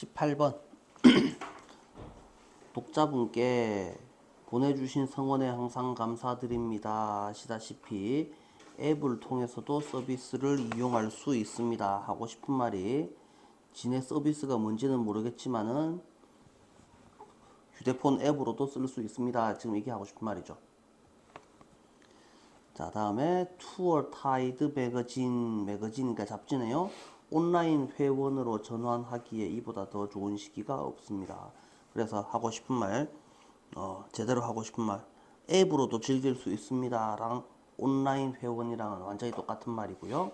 18번 독자분께 보내주신 성원에 항상 감사드립니다 하시다시피 앱을 통해서도 서비스를 이용할 수 있습니다 하고 싶은 말이, 지네 서비스가 뭔지는 모르겠지만은 휴대폰 앱으로도 쓸 수 있습니다. 지금 이게 하고 싶은 말이죠. 자, 다음에 투어 타이드 매거진이니까 잡지네요. 온라인 회원으로 전환하기에 이보다 더 좋은 시기가 없습니다. 그래서 하고 싶은 말, 제대로 하고 싶은 말, 앱으로도 즐길 수 있습니다 랑 온라인 회원이랑은 완전히 똑같은 말이고요.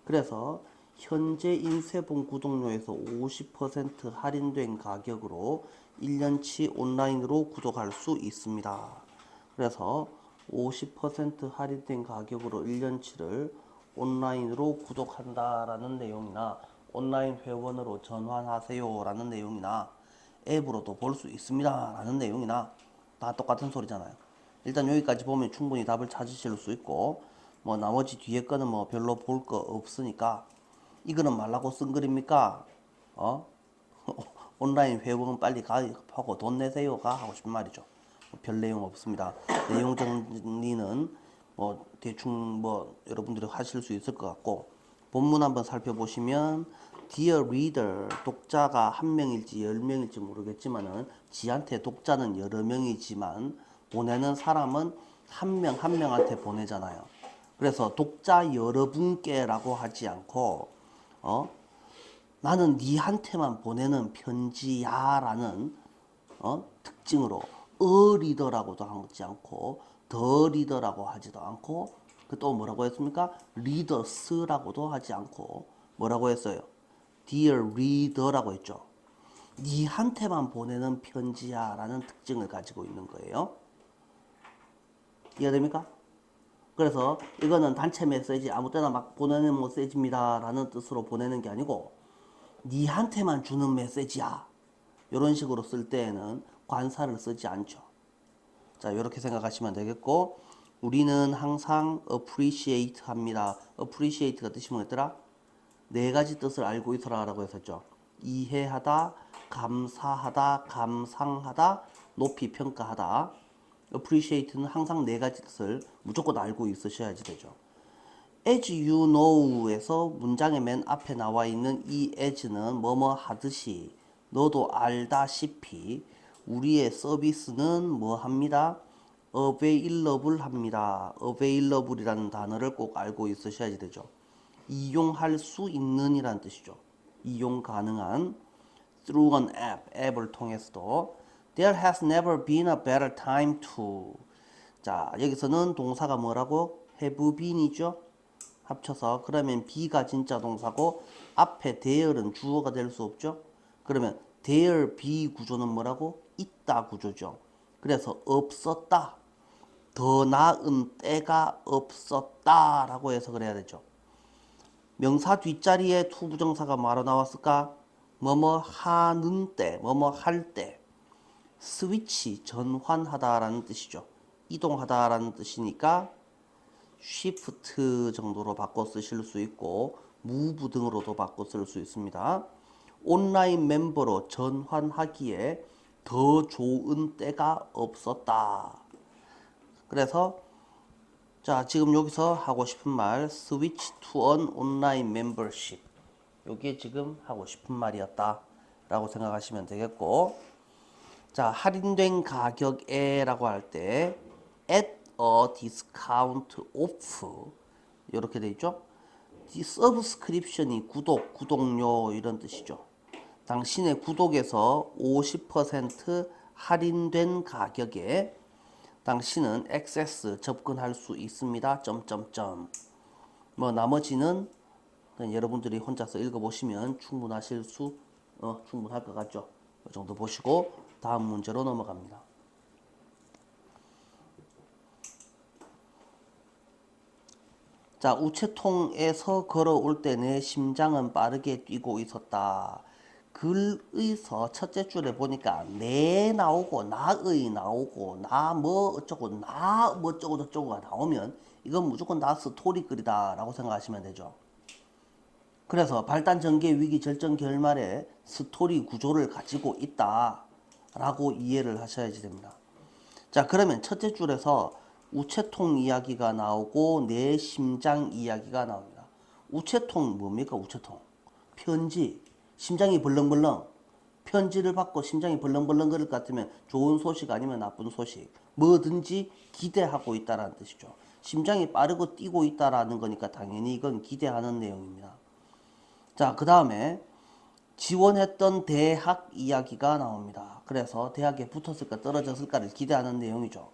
그래서 현재 인쇄본 구독료에서 50% 할인된 가격으로 1년치 온라인으로 구독할 수 있습니다. 그래서 50% 할인된 가격으로 1년치를 온라인으로 구독한다라는 내용이나 온라인 회원으로 전환하세요 라는 내용이나 앱으로도 볼 수 있습니다 라는 내용이나 다 똑같은 소리잖아요. 일단 여기까지 보면 충분히 답을 찾으실 수 있고, 뭐 나머지 뒤에 거는 뭐 별로 볼 거 없으니까 이거는 말라고 쓴 글입니까? 온라인 회원 빨리 가입하고 돈 내세요가 하고 싶은 말이죠. 별 내용 없습니다. 내용 정리는 뭐 대충 뭐 여러분들이 하실 수 있을 것 같고, 본문 한번 살펴보시면 Dear Reader, 독자가 한 명일지 10명일지 모르겠지만은 지한테 독자는 여러 명이지만 보내는 사람은 한 명 한 명한테 보내잖아요. 그래서 독자 여러분께 라고 하지 않고 나는 니한테만 보내는 편지야 라는 특징으로 리더라고도 하지 않고 더 리더라고 하지도 않고, 그 또 뭐라고 했습니까? 리더스라고도 하지 않고 뭐라고 했어요? Dear Reader라고 했죠. 니한테만 보내는 편지야 라는 특징을 가지고 있는 거예요. 이해됩니까? 그래서 이거는 단체 메시지 아무 때나 막 보내는 메시지입니다 라는 뜻으로 보내는 게 아니고 니한테만 주는 메시지야, 이런 식으로 쓸 때에는 관사를 쓰지 않죠. 자, 이렇게 생각하시면 되겠고, 우리는 항상 appreciate 합니다. appreciate가 뜻이 뭐였더라? 네 가지 뜻을 알고 있어라 라고 했었죠. 이해하다, 감사하다, 감상하다, 높이 평가하다. appreciate는 항상 네 가지 뜻을 무조건 알고 있으셔야지 되죠. as you know에서 문장의 맨 앞에 나와 있는 이 as는 뭐뭐 하듯이, 너도 알다시피 우리의 서비스는 뭐 합니다? available 합니다. available이라는 단어를 꼭 알고 있으셔야지 되죠. 이용할 수 있는 이란 뜻이죠. 이용 가능한. through an app, 앱을 통해서도. There has never been a better time to. 자, 여기서는 동사가 뭐라고? have been이죠. 합쳐서 그러면 be가 진짜 동사고 앞에 there은 주어가 될 수 없죠. 그러면 there be 구조는 뭐라고? 있다 구조죠. 그래서 없었다, 더 나은 때가 없었다 라고 해석을 해야 되죠. 명사 뒷자리에 to 부정사가 뭐로 나왔을까? 뭐뭐 하는 때, 뭐뭐 할 때. 스위치, 전환하다라는 뜻이죠. 이동하다라는 뜻이니까 shift 정도로 바꿔 쓰실 수 있고 move 등으로도 바꿔 쓸 수 있습니다. 온라인 멤버로 전환하기에 더 좋은 때가 없었다. 그래서 자, 지금 여기서 하고 싶은 말 switch to an online membership, 요게 지금 하고 싶은 말이었다 라고 생각하시면 되겠고, 자, 할인된 가격에 라고 할 때 at a discount off 이렇게 돼 있죠. subscription이 구독료 이런 뜻이죠. 당신의 구독에서 50% 할인된 가격에 당신은 액세스 접근할 수 있습니다. 점점점. 뭐 나머지는 여러분들이 혼자서 읽어보시면 충분할 것 같죠. 이 정도 보시고 다음 문제로 넘어갑니다. 자, 우체통에서 걸어올 때 내 심장은 빠르게 뛰고 있었다. 글에서 첫째 줄에 보니까 내 나오고 나의 나오고 나 뭐 어쩌고 나 뭐 어쩌고 저쩌고가 나오면 이건 무조건 나 스토리 글이다 라고 생각하시면 되죠. 그래서 발단 전개 위기 절정 결말의 스토리 구조를 가지고 있다라고 이해를 하셔야지 됩니다. 자, 그러면 첫째 줄에서 우체통 이야기가 나오고 내 심장 이야기가 나옵니다. 우체통 뭡니까? 우체통. 편지. 심장이 벌렁벌렁. 편지를 받고 심장이 벌렁벌렁 거릴 것 같으면 좋은 소식 아니면 나쁜 소식. 뭐든지 기대하고 있다라는 뜻이죠. 심장이 빠르고 뛰고 있다라는 거니까 당연히 이건 기대하는 내용입니다. 자, 그 다음에 지원했던 대학 이야기가 나옵니다. 그래서 대학에 붙었을까 떨어졌을까를 기대하는 내용이죠.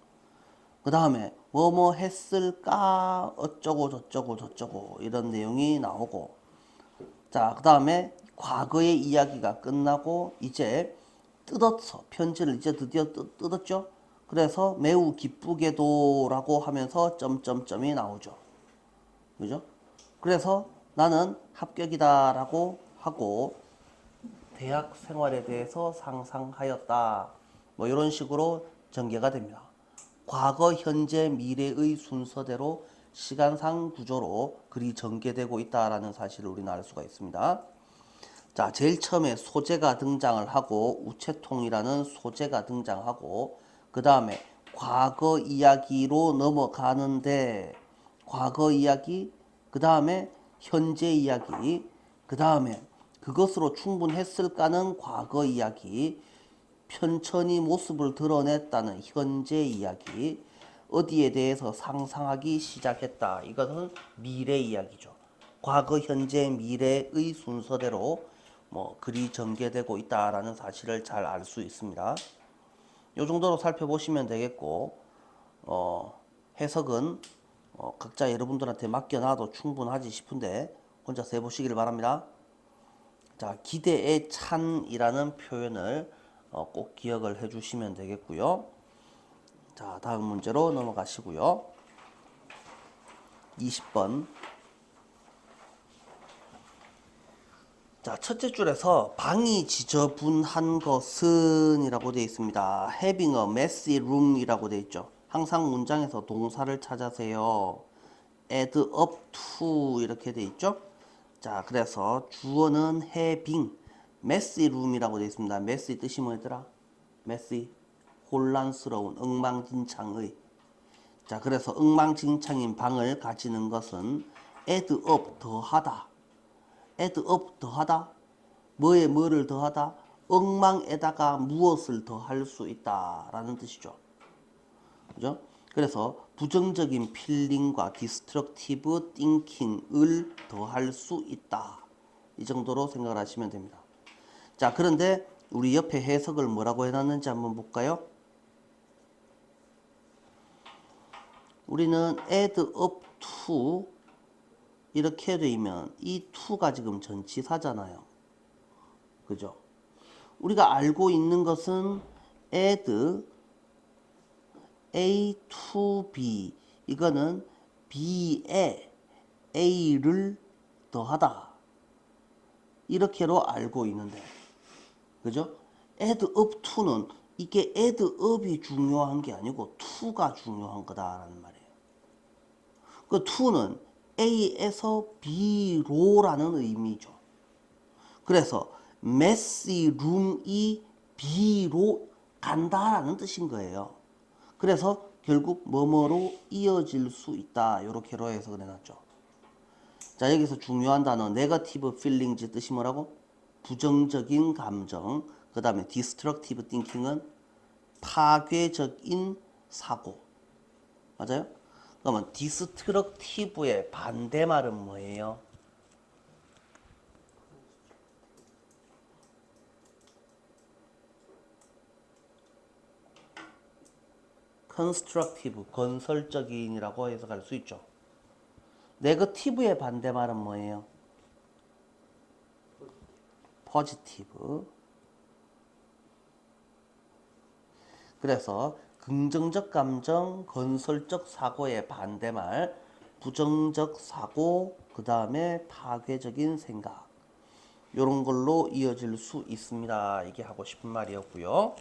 그 다음에 뭐뭐 했을까 어쩌고 저쩌고 저쩌고 이런 내용이 나오고, 자, 그 다음에 과거의 이야기가 끝나고 이제 뜯었어. 편지를 이제 드디어 뜯었죠. 그래서 매우 기쁘게도 라고 하면서 점점점이 나오죠. 그죠? 그래서 나는 합격이다 라고 하고 대학 생활에 대해서 상상하였다. 뭐 이런 식으로 전개가 됩니다. 과거, 현재, 미래의 순서대로 시간상 구조로 글이 전개되고 있다라는 사실을 우리는 알 수가 있습니다. 자, 제일 처음에 소재가 등장을 하고 우체통이라는 소재가 등장하고 그 다음에 과거 이야기로 넘어가는데 과거 이야기, 그 다음에 현재 이야기, 그 다음에 그것으로 충분했을까는 과거 이야기, 편천히 모습을 드러냈다는 현재 이야기, 어디에 대해서 상상하기 시작했다. 이것은 미래 이야기죠. 과거, 현재, 미래의 순서대로 글이 전개되고 있다라는 사실을 잘 알 수 있습니다. 이 정도로 살펴보시면 되겠고, 해석은 각자 여러분들한테 맡겨놔도 충분하지 싶은데 혼자서 해보시길 바랍니다. 자, 기대에 찬이라는 표현을 꼭 기억을 해주시면 되겠고요. 자, 다음 문제로 넘어가시고요. 20번. 자, 첫째 줄에서 방이 지저분한 것은 이라고 되어 있습니다. having a messy room 이라고 되어 있죠. 항상 문장에서 동사를 찾아세요. add up to 이렇게 되어 있죠. 자, 그래서 주어는 having messy room이라고 되어 있습니다. messy 뜻이 뭐였더라? messy, 혼란스러운, 엉망진창의. 자, 그래서 엉망진창인 방을 가지는 것은 add up, 더하다. add up, 더하다. 뭐에 뭐를 더하다? 엉망에다가 무엇을 더할 수 있다라는 뜻이죠. 그죠? 그래서 부정적인 필링과 디스트럭티브 띵킹을 더할 수 있다. 이 정도로 생각을 하시면 됩니다. 자, 그런데 우리 옆에 해석을 뭐라고 해놨는지 한번 볼까요? 우리는 add up to 이렇게 되면 이 to가 지금 전치사잖아요. 그죠? 우리가 알고 있는 것은 add A to B, 이거는 B에 A를 더하다, 이렇게로 알고 있는데, 그죠? add up to는 이게 add up이 중요한 게 아니고 to가 중요한 거다라는 말이에요. 그 to는 A에서 B로라는 의미죠. 그래서 messy room이 B로 간다라는 뜻인 거예요. 그래서 결국 뭐뭐로 이어질 수 있다. 이렇게로 해석을 해놨죠. 자, 여기서 중요한 단어 negative feelings 뜻이 뭐라고? 부정적인 감정. 그 다음에 destructive thinking은 파괴적인 사고. 맞아요? 그러면 destructive의 반대말은 뭐예요? constructive, 건설적인이라고 해석할 수 있죠. negative의 반대말은 뭐예요? positive. 그래서 긍정적 감정, 건설적 사고의 반대말, 부정적 사고, 그 다음에 파괴적인 생각, 이런 걸로 이어질 수 있습니다. 이게 하고 싶은 말이었고요.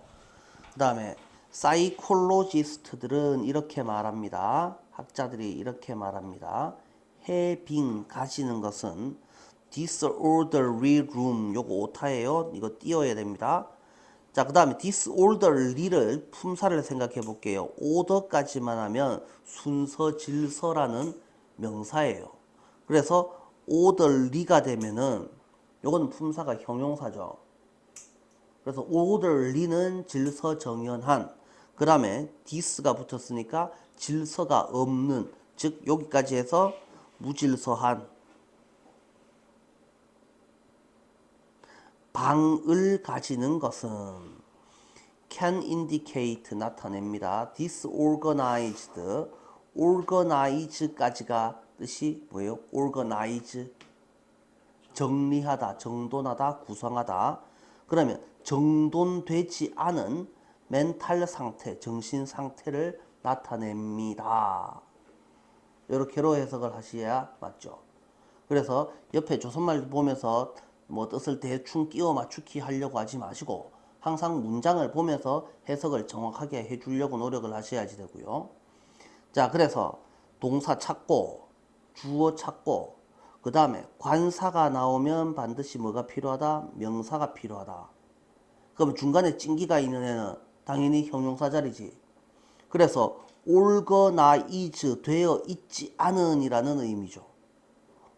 그 다음에 사이콜로지스트들은 이렇게 말합니다. 학자들이 이렇게 말합니다. having, 가지는 것은 disorderly room 요거 오타예요. 이거 띄워야 됩니다. 자, 그 다음에 disorderly를 품사를 생각해 볼게요. order까지만 하면 순서, 질서라는 명사예요. 그래서 orderly가 되면은 요거는 품사가 형용사죠. 그래서 orderly는 질서 정연한, 그 다음에 dis가 붙었으니까 질서가 없는, 즉 여기까지 해서 무질서한 방을 가지는 것은 can indicate 나타냅니다. disorganized, organize까지가 뜻이 뭐예요? organize 정리하다, 정돈하다, 구성하다. 그러면 정돈되지 않은 멘탈 상태, 정신 상태를 나타냅니다. 이렇게로 해석을 하셔야 맞죠. 그래서 옆에 조선말 보면서 뭐 뜻을 대충 끼워 맞추기 하려고 하지 마시고 항상 문장을 보면서 해석을 정확하게 해주려고 노력을 하셔야지 되고요. 자, 그래서 동사 찾고 주어 찾고 그 다음에 관사가 나오면 반드시 뭐가 필요하다? 명사가 필요하다. 그럼 중간에 찡기가 있는 애는 당연히 형용사 자리지. 그래서 organize 되어 있지 않은 이라는 의미죠.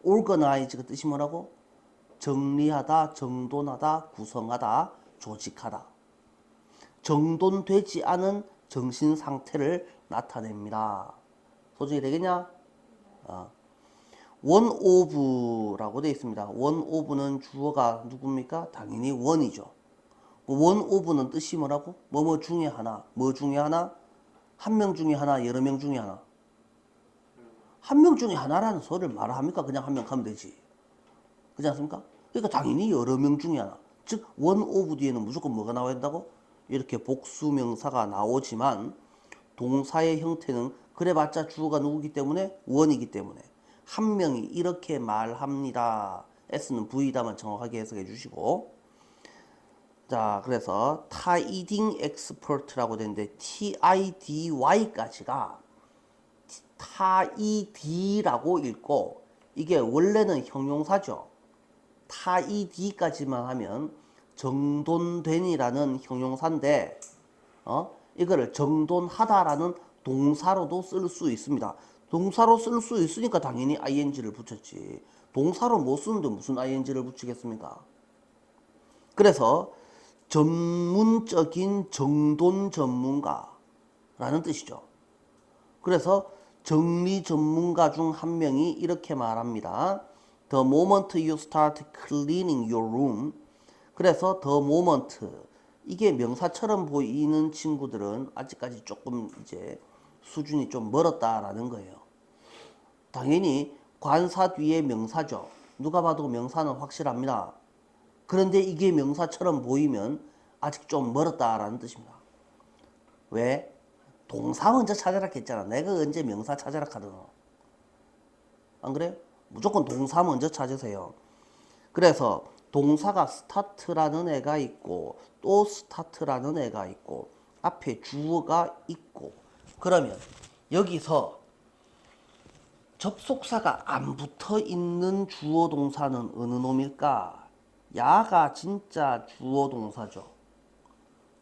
organize가 뜻이 뭐라고? 정리하다, 정돈하다, 구성하다, 조직하다. 정돈되지 않은 정신 상태를 나타냅니다. 소중히 되겠냐? one of라고 되어 있습니다. one of는 주어가 누굽니까? 당연히 one이죠. one of는 뜻이 뭐라고? 뭐뭐 중에 하나. 뭐 중에 하나? 한 명 중에 하나, 여러 명 중에 하나. 한 명 중에 하나라는 소리를 말합니까? 그냥 한 명 하면 되지. 그렇지 않습니까? 그러니까 당연히 여러 명 중에 하나. 즉 one of 뒤에는 무조건 뭐가 나와야 된다고? 이렇게 복수명사가 나오지만 동사의 형태는 그래봤자 주어가 누구기 때문에 one이기 때문에 한 명이 이렇게 말합니다. S는 V다만 정확하게 해석해 주시고, 자, 그래서 tiding expert라고 되는데 tidY까지가 tid라고 읽고 이게 원래는 형용사죠. tid까지만 하면 정돈된이라는 형용사인데 이거를 정돈하다라는 동사로도 쓸 수 있습니다. 동사로 쓸 수 있으니까 당연히 ing를 붙였지. 동사로 못 쓰는데 무슨 ing를 붙이겠습니까? 그래서 전문적인 정돈 전문가라는 뜻이죠. 그래서 정리 전문가 중 한 명이 이렇게 말합니다. The moment you start cleaning your room. 그래서 the moment 이게 명사처럼 보이는 친구들은 아직까지 조금 이제 수준이 좀 멀었다라는 거예요. 당연히 관사 뒤에 명사죠. 누가 봐도 명사는 확실합니다. 그런데 이게 명사처럼 보이면 아직 좀 멀었다라는 뜻입니다. 왜? 동사 먼저 찾아라 했잖아. 내가 언제 명사 찾아라 하더라. 안 그래? 무조건 동사 먼저 찾으세요. 그래서 동사가 start라는 애가 있고 또 start라는 애가 있고 앞에 주어가 있고 그러면 여기서 접속사가 안 붙어 있는 주어 동사는 어느 놈일까? 야가 진짜 주어 동사죠.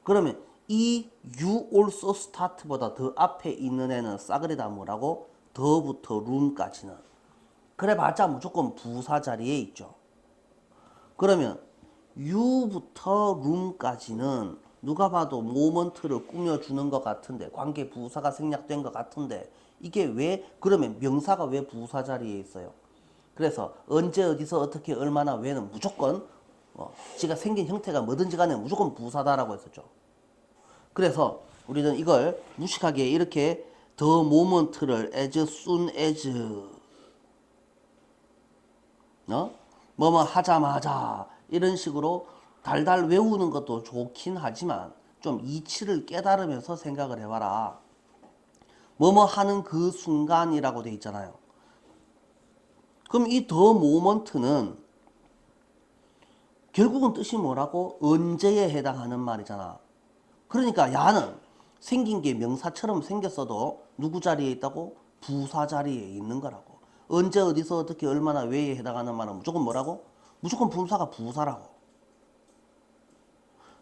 그러면 이 you also start보다 더 앞에 있는 애는 싸그리다 뭐라고? 더부터 room까지는. 그래봤자 무조건 부사 자리에 있죠. 그러면 you부터 room까지는 누가 봐도 모먼트를 꾸며주는 것 같은데 관계 부사가 생략된 것 같은데 이게 왜 그러면 명사가 왜 부사 자리에 있어요? 그래서 언제 어디서 어떻게 얼마나 왜는 무조건 지가 생긴 형태가 뭐든지 간에 무조건 부사다라고 했었죠. 그래서 우리는 이걸 무식하게 이렇게 the moment를 as soon as 뭐뭐 하자마자 이런 식으로 달달 외우는 것도 좋긴 하지만 좀 이치를 깨달으면서 생각을 해봐라. 뭐뭐 하는 그 순간이라고 돼 있잖아요. 그럼 이 the moment는 결국은 뜻이 뭐라고? 언제에 해당하는 말이잖아. 그러니까 야는 생긴 게 명사처럼 생겼어도 누구 자리에 있다고? 부사 자리에 있는 거라고. 언제 어디서 어떻게 얼마나 왜에 해당하는 말은 무조건 뭐라고? 무조건 분사가 부사라고.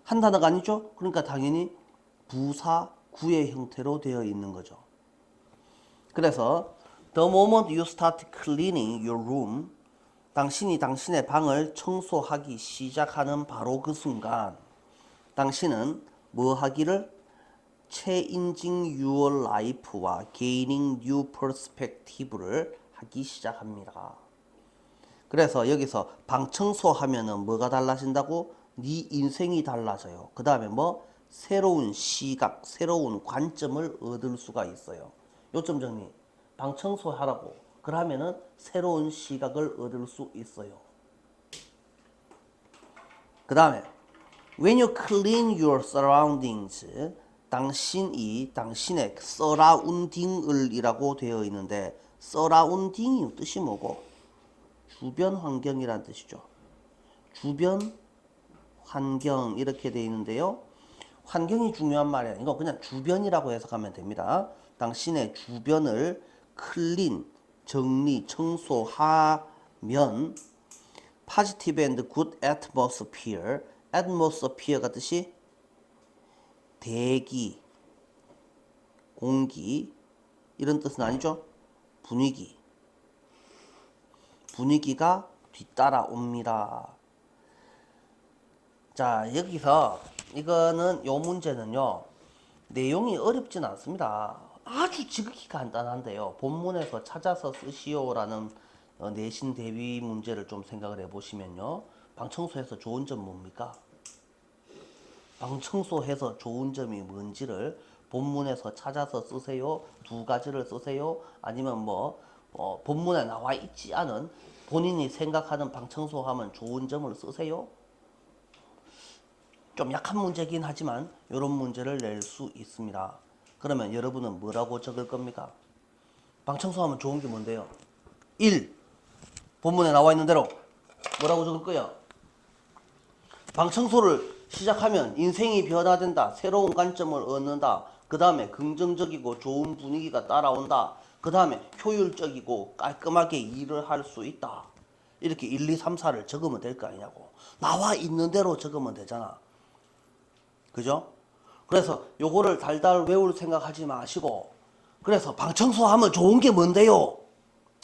한 단어가 아니죠? 그러니까 당연히 부사 구의 형태로 되어 있는 거죠. 그래서 the moment you start cleaning your room, 당신이 당신의 방을 청소하기 시작하는 바로 그 순간 당신은 뭐 하기를? changing your life와 gaining new perspective를 하기 시작합니다. 그래서 여기서 방 청소하면은 뭐가 달라진다고? 네 인생이 달라져요. 그 다음에 뭐? 새로운 시각, 새로운 관점을 얻을 수가 있어요. 요점 정리. 방 청소하라고. 그러면은 새로운 시각을 얻을 수 있어요. 그 다음에 when you clean your surroundings, 당신이 당신의 서라운딩을 이라고 되어 있는데 서라운딩이 뜻이 뭐고? 주변 환경이란 뜻이죠. 주변 환경 이렇게 되어 있는데요. 환경이 중요한 말이 아니고 그냥 주변이라고 해석하면 됩니다. 당신의 주변을 클린, 정리, 청소하면 positive and good atmosphere, atmosphere가 뜻이 대기, 공기 이런 뜻은 아니죠. 분위기가 뒤따라옵니다. 자, 여기서 이거는 요 문제는요. 내용이 어렵진 않습니다. 아주 지극히 간단한데요. 본문에서 찾아서 쓰시오라는 내신 대비 문제를 좀 생각을 해보시면요. 방청소에서 좋은 점 뭡니까? 방청소해서 좋은 점이 뭔지를 본문에서 찾아서 쓰세요. 두 가지를 쓰세요. 아니면 본문에 나와 있지 않은 본인이 생각하는 방청소하면 좋은 점을 쓰세요. 좀 약한 문제긴 하지만 이런 문제를 낼 수 있습니다. 그러면 여러분은 뭐라고 적을 겁니까? 방청소하면 좋은 게 뭔데요? 1. 본문에 나와 있는 대로 뭐라고 적을 거야? 방청소를 시작하면 인생이 변화된다. 새로운 관점을 얻는다. 그 다음에 긍정적이고 좋은 분위기가 따라온다. 그 다음에 효율적이고 깔끔하게 일을 할 수 있다. 이렇게 1, 2, 3, 4를 적으면 될 거 아니냐고. 나와 있는 대로 적으면 되잖아. 그죠? 그래서 요거를 달달 외울 생각하지 마시고, 그래서 방청소하면 좋은 게 뭔데요?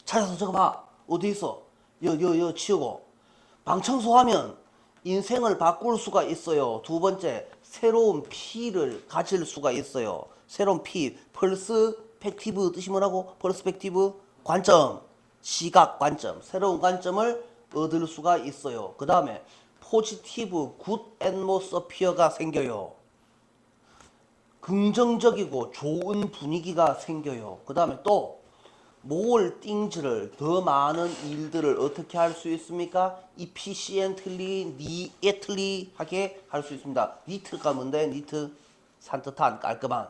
찾아서 적어봐. 어디 있어? 여 치우고. 방청소하면 인생을 바꿀 수가 있어요. 두 번째, 새로운 피를 가질 수가 있어요. 새로운 피, 퍼스펙티브 뜻이 뭐라고? 퍼스펙티브, 관점, 시각 관점, 새로운 관점을 얻을 수가 있어요. 그 다음에 포지티브, 굿 앰모스피어가 생겨요. 긍정적이고 좋은 분위기가 생겨요. 그 다음에 또 more things를, 더 많은 일들을 어떻게 할 수 있습니까? efficiently, neatly 하게 할 수 있습니다. neat가 뭔데? neat, 산뜻한, 깔끔한.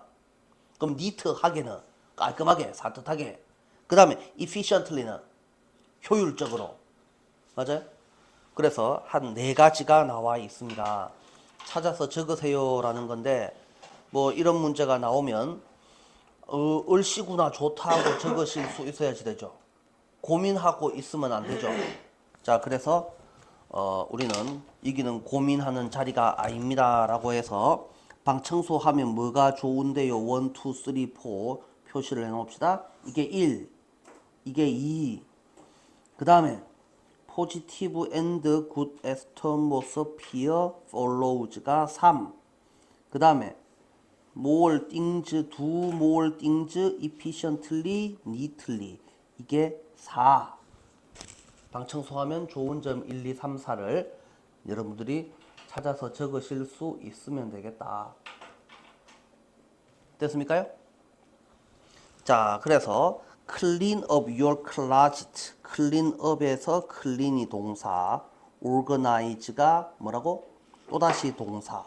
그럼 neat하게는 깔끔하게, 산뜻하게. 그 다음에 efficiently는 효율적으로. 맞아요? 그래서 한 4가지가 나와 있습니다. 찾아서 적으세요 라는 건데, 이런 문제가 나오면 얼씨구나 좋다고 적으실 수 있어야지 되죠. 고민하고 있으면 안 되죠. 자, 그래서 우리는 여기는 고민하는 자리가 아닙니다 라고 해서 방청소하면 뭐가 좋은데요? 1, 2, 3, 4 표시를 해놓읍시다. 이게 1, 이게 2, 그 다음에 positive and good atmosphere follows가 3, 그 다음에 more things, do more things efficiently, neatly 이게 4. 방청소하면 좋은 점 1, 2, 3, 4를 여러분들이 찾아서 적으실 수 있으면 되겠다. 됐습니까요? 자, 그래서 clean up your closet, clean up에서 clean이 동사, organize가 뭐라고? 또다시 동사.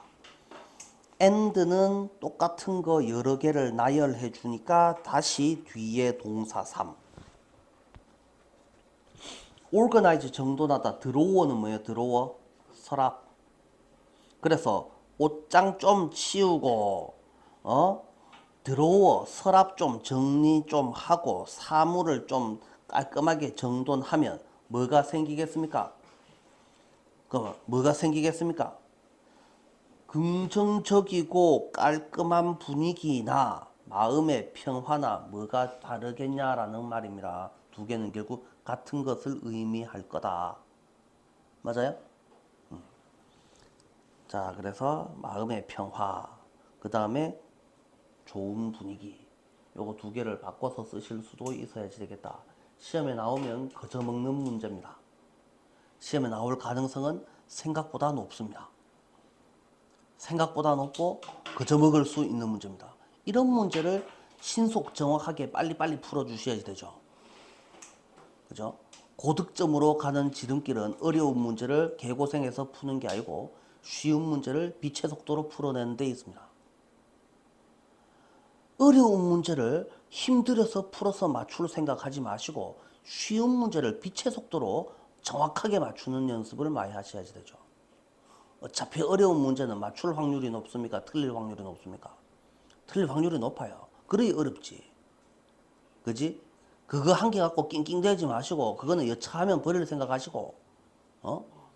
and는 똑같은 거 여러 개를 나열해 주니까 다시 뒤에 동사 3. organize 정돈하다. 드로워는 뭐예요? 드로워? 서랍. 그래서 옷장 좀 치우고 드로워, 서랍 좀 정리 좀 하고 사물을 좀 깔끔하게 정돈하면 뭐가 생기겠습니까? 뭐가 생기겠습니까? 긍정적이고 깔끔한 분위기나 마음의 평화나 뭐가 다르겠냐라는 말입니다. 두 개는 결국 같은 것을 의미할 거다. 맞아요? 자, 그래서 마음의 평화, 그 다음에 좋은 분위기, 요거 두 개를 바꿔서 쓰실 수도 있어야지 되겠다. 시험에 나오면 거저 먹는 문제입니다. 시험에 나올 가능성은 생각보다 높습니다. 생각보다 높고 거저 먹을 수 있는 문제입니다. 이런 문제를 신속 정확하게 빨리빨리 풀어주셔야지 되죠. 그죠? 고득점으로 가는 지름길은 어려운 문제를 개고생해서 푸는 게 아니고 쉬운 문제를 빛의 속도로 풀어내는 데 있습니다. 어려운 문제를 힘들어서 풀어서 맞출 생각하지 마시고 쉬운 문제를 빛의 속도로 정확하게 맞추는 연습을 많이 하셔야지 되죠. 어차피 어려운 문제는 맞출 확률이 높습니까? 틀릴 확률이 높습니까? 틀릴 확률이 높아요. 그래야 어렵지. 그지? 그거 한 개 갖고 낑낑대지 마시고 그거는 여차하면 버릴 생각하시고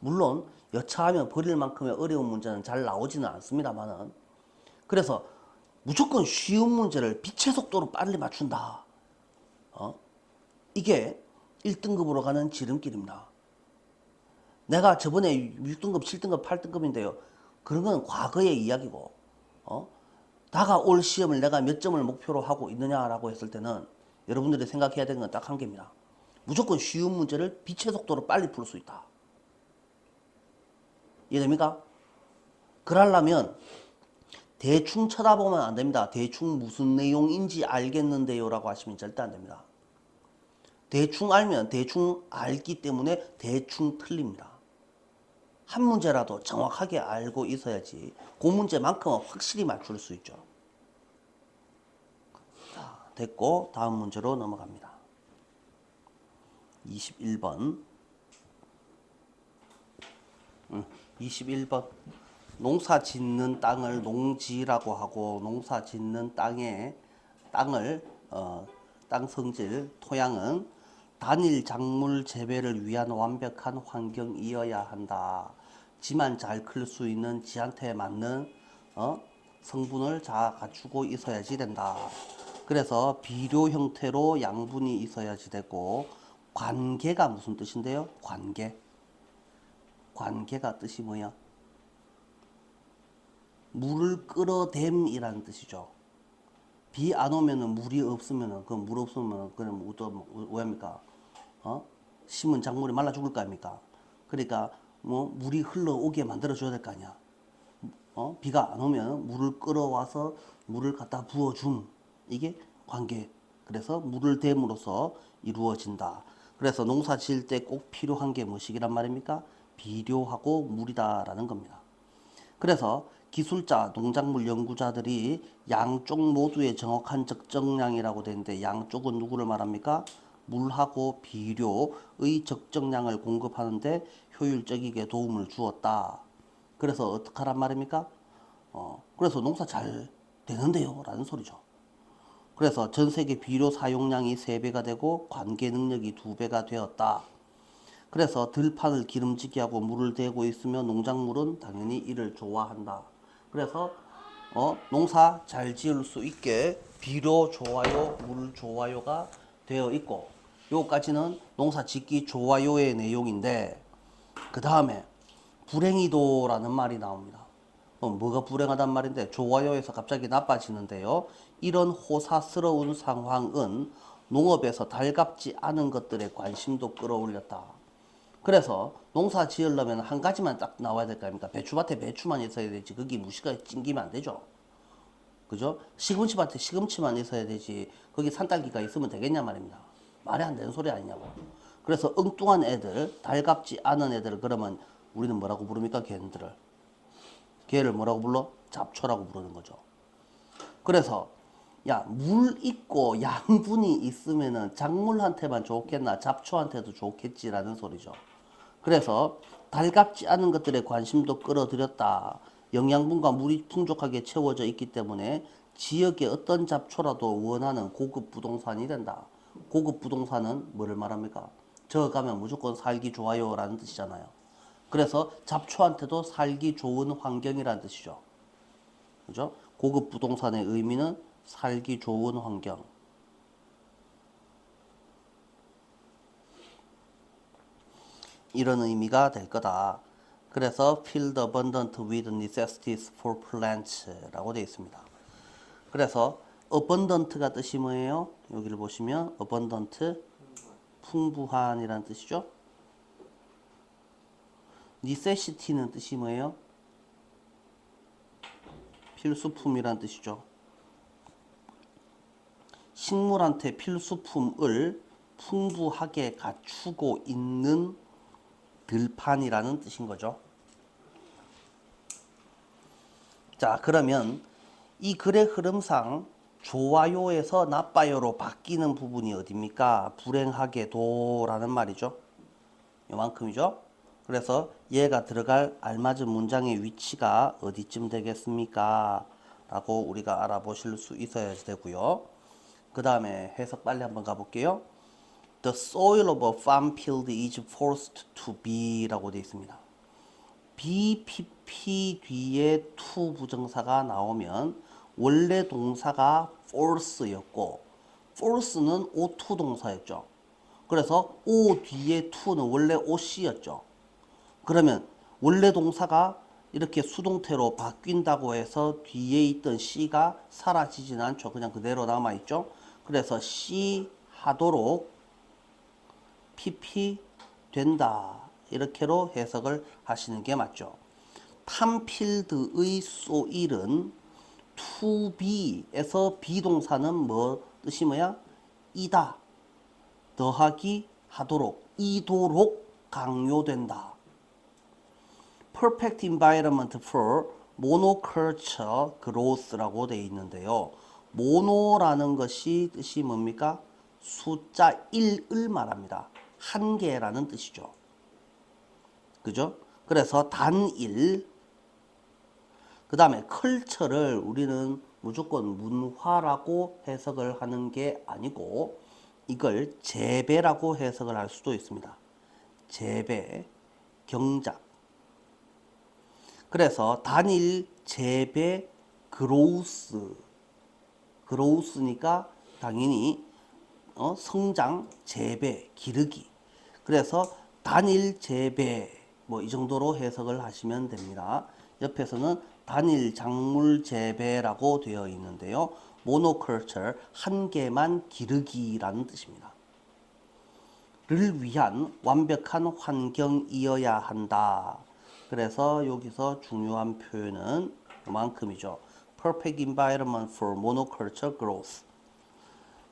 물론 여차하면 버릴 만큼의 어려운 문제는 잘 나오지는 않습니다만은 그래서 무조건 쉬운 문제를 빛의 속도로 빨리 맞춘다. 이게 1등급으로 가는 지름길입니다. 내가 저번에 6등급, 7등급, 8등급인데요. 그런 건 과거의 이야기고, 다가올 시험을 내가 몇 점을 목표로 하고 있느냐라고 했을 때는 여러분들이 생각해야 되는 건 딱 한 개입니다. 무조건 쉬운 문제를 빛의 속도로 빨리 풀 수 있다. 이해됩니까? 그러려면 대충 쳐다보면 안 됩니다. 대충 무슨 내용인지 알겠는데요 라고 하시면 절대 안 됩니다. 대충 알면 대충 알기 때문에 대충 틀립니다. 한 문제라도 정확하게 알고 있어야지 그 문제만큼은 확실히 맞출 수 있죠. 자, 됐고 다음 문제로 넘어갑니다. 21번 21번 농사 짓는 땅을 농지라고 하고 농사 짓는 땅의 땅 성질, 토양은 단일 작물 재배를 위한 완벽한 환경이어야 한다. 지만 잘 클 수 있는 지한테 맞는 성분을 다 갖추고 있어야지 된다. 그래서 비료 형태로 양분이 있어야지 되고 관계가 무슨 뜻인데요? 관계가 뜻이 뭐야? 물을 끌어댐이라는 뜻이죠. 비 안 오면은 물이 없으면은 그 물 없으면 그럼 왜 합니까? 심은 작물이 말라 죽을 거 아닙니까? 그러니까 뭐 물이 흘러오게 만들어 줘야 될 거 아니야. 비가 안 오면 물을 끌어와서 물을 갖다 부어줌. 이게 관계. 그래서 물을 댐으로써 이루어진다. 그래서 농사 지을 때 꼭 필요한 게 무엇이란 말입니까? 비료하고 물이다라는 겁니다. 그래서 기술자, 농작물 연구자들이 양쪽 모두의 정확한 적정량이라고 되는데 양쪽은 누구를 말합니까? 물하고 비료의 적정량을 공급하는데 효율적이게 도움을 주었다. 그래서 어떻게 하란 말입니까? 그래서 농사 잘 되는데요 라는 소리죠. 그래서 전 세계 비료 사용량이 3배가 되고 관계 능력이 2배가 되었다. 그래서 들판을 기름지게 하고 물을 대고 있으면 농작물은 당연히 이를 좋아한다. 그래서 농사 잘 지을 수 있게 비료 좋아요, 물 좋아요가 되어 있고 요까지는 농사 짓기 좋아요의 내용인데 그 다음에 불행이도라는 말이 나옵니다. 뭐가 불행하단 말인데 좋아요에서 갑자기 나빠지는데요. 이런 호사스러운 상황은 농업에서 달갑지 않은 것들에 관심도 끌어올렸다. 그래서 농사 지으려면 한 가지만 딱 나와야 될 거 아닙니까? 배추밭에 배추만 있어야 되지. 거기 무시가 찡기면 안 되죠. 그죠? 시금치밭에 시금치만 있어야 되지. 거기 산딸기가 있으면 되겠냐 말입니다. 말이 안 되는 소리 아니냐고. 그래서 엉뚱한 애들, 달갑지 않은 애들 그러면 우리는 뭐라고 부릅니까? 걔를 뭐라고 불러? 잡초라고 부르는 거죠. 그래서 야, 물 있고 양분이 있으면은 작물한테만 좋겠나 잡초한테도 좋겠지라는 소리죠. 그래서 달갑지 않은 것들에 관심도 끌어들였다. 영양분과 물이 풍족하게 채워져 있기 때문에 지역의 어떤 잡초라도 원하는 고급 부동산이 된다. 고급 부동산은 뭐를 말합니까? 저 가면 무조건 살기 좋아요 라는 뜻이잖아요. 그래서 잡초한테도 살기 좋은 환경이라는 뜻이죠. 그죠? 고급 부동산의 의미는 살기 좋은 환경. 이런 의미가 될 거다. 그래서 field abundant with necessities for plants 라고 되어 있습니다. 그래서 abundant가 뜻이 뭐예요? 여기를 보시면 abundant 풍부한이라는 뜻이죠. necessity는 뜻이 뭐예요? 필수품이란 뜻이죠. 식물한테 필수품을 풍부하게 갖추고 있는 들판이라는 뜻인 거죠. 자, 그러면 이 글의 흐름상 좋아요에서 나빠요로 바뀌는 부분이 어디입니까? 불행하게도라는 말이죠. 요만큼이죠. 그래서 얘가 들어갈 알맞은 문장의 위치가 어디쯤 되겠습니까? 라고 우리가 알아보실 수 있어야 되고요. 그 다음에 해석 빨리 한번 가볼게요. The soil of a farm field is forced to be 라고 되어 있습니다. BPP 뒤에 to 부정사가 나오면 원래 동사가 force였고 force는 O2 동사였죠. 그래서 O 뒤에 to는 원래 OC였죠. 그러면 원래 동사가 이렇게 수동태로 바뀐다고 해서 뒤에 있던 C가 사라지진 않죠. 그냥 그대로 남아있죠. 그래서 C 하도록 PP 된다. 이렇게로 해석을 하시는 게 맞죠. 팜필드의 soil은 to be에서 비동사는 뭐 뜻이 뭐야? 이다. 더하기 하도록 이도록 강요된다. Perfect environment for monoculture growth라고 되어 있는데요. 모노라는 것이 뜻이 뭡니까? 숫자 1을 말합니다. 한 개라는 뜻이죠. 그죠? 그래서 단일. 그 다음에 컬처를 우리는 무조건 문화라고 해석을 하는 게 아니고 이걸 재배라고 해석을 할 수도 있습니다. 재배, 경작. 그래서 단일 재배 그로우스니까 당연히 성장, 재배, 기르기. 그래서 단일 재배 뭐 이 정도로 해석을 하시면 됩니다. 옆에서는 단일 작물 재배라고 되어 있는데요. 모노컬처 한 개만 기르기라는 뜻입니다. 를 위한 완벽한 환경이어야 한다. 그래서 여기서 중요한 표현은 이만큼이죠. Perfect environment for monoculture growth.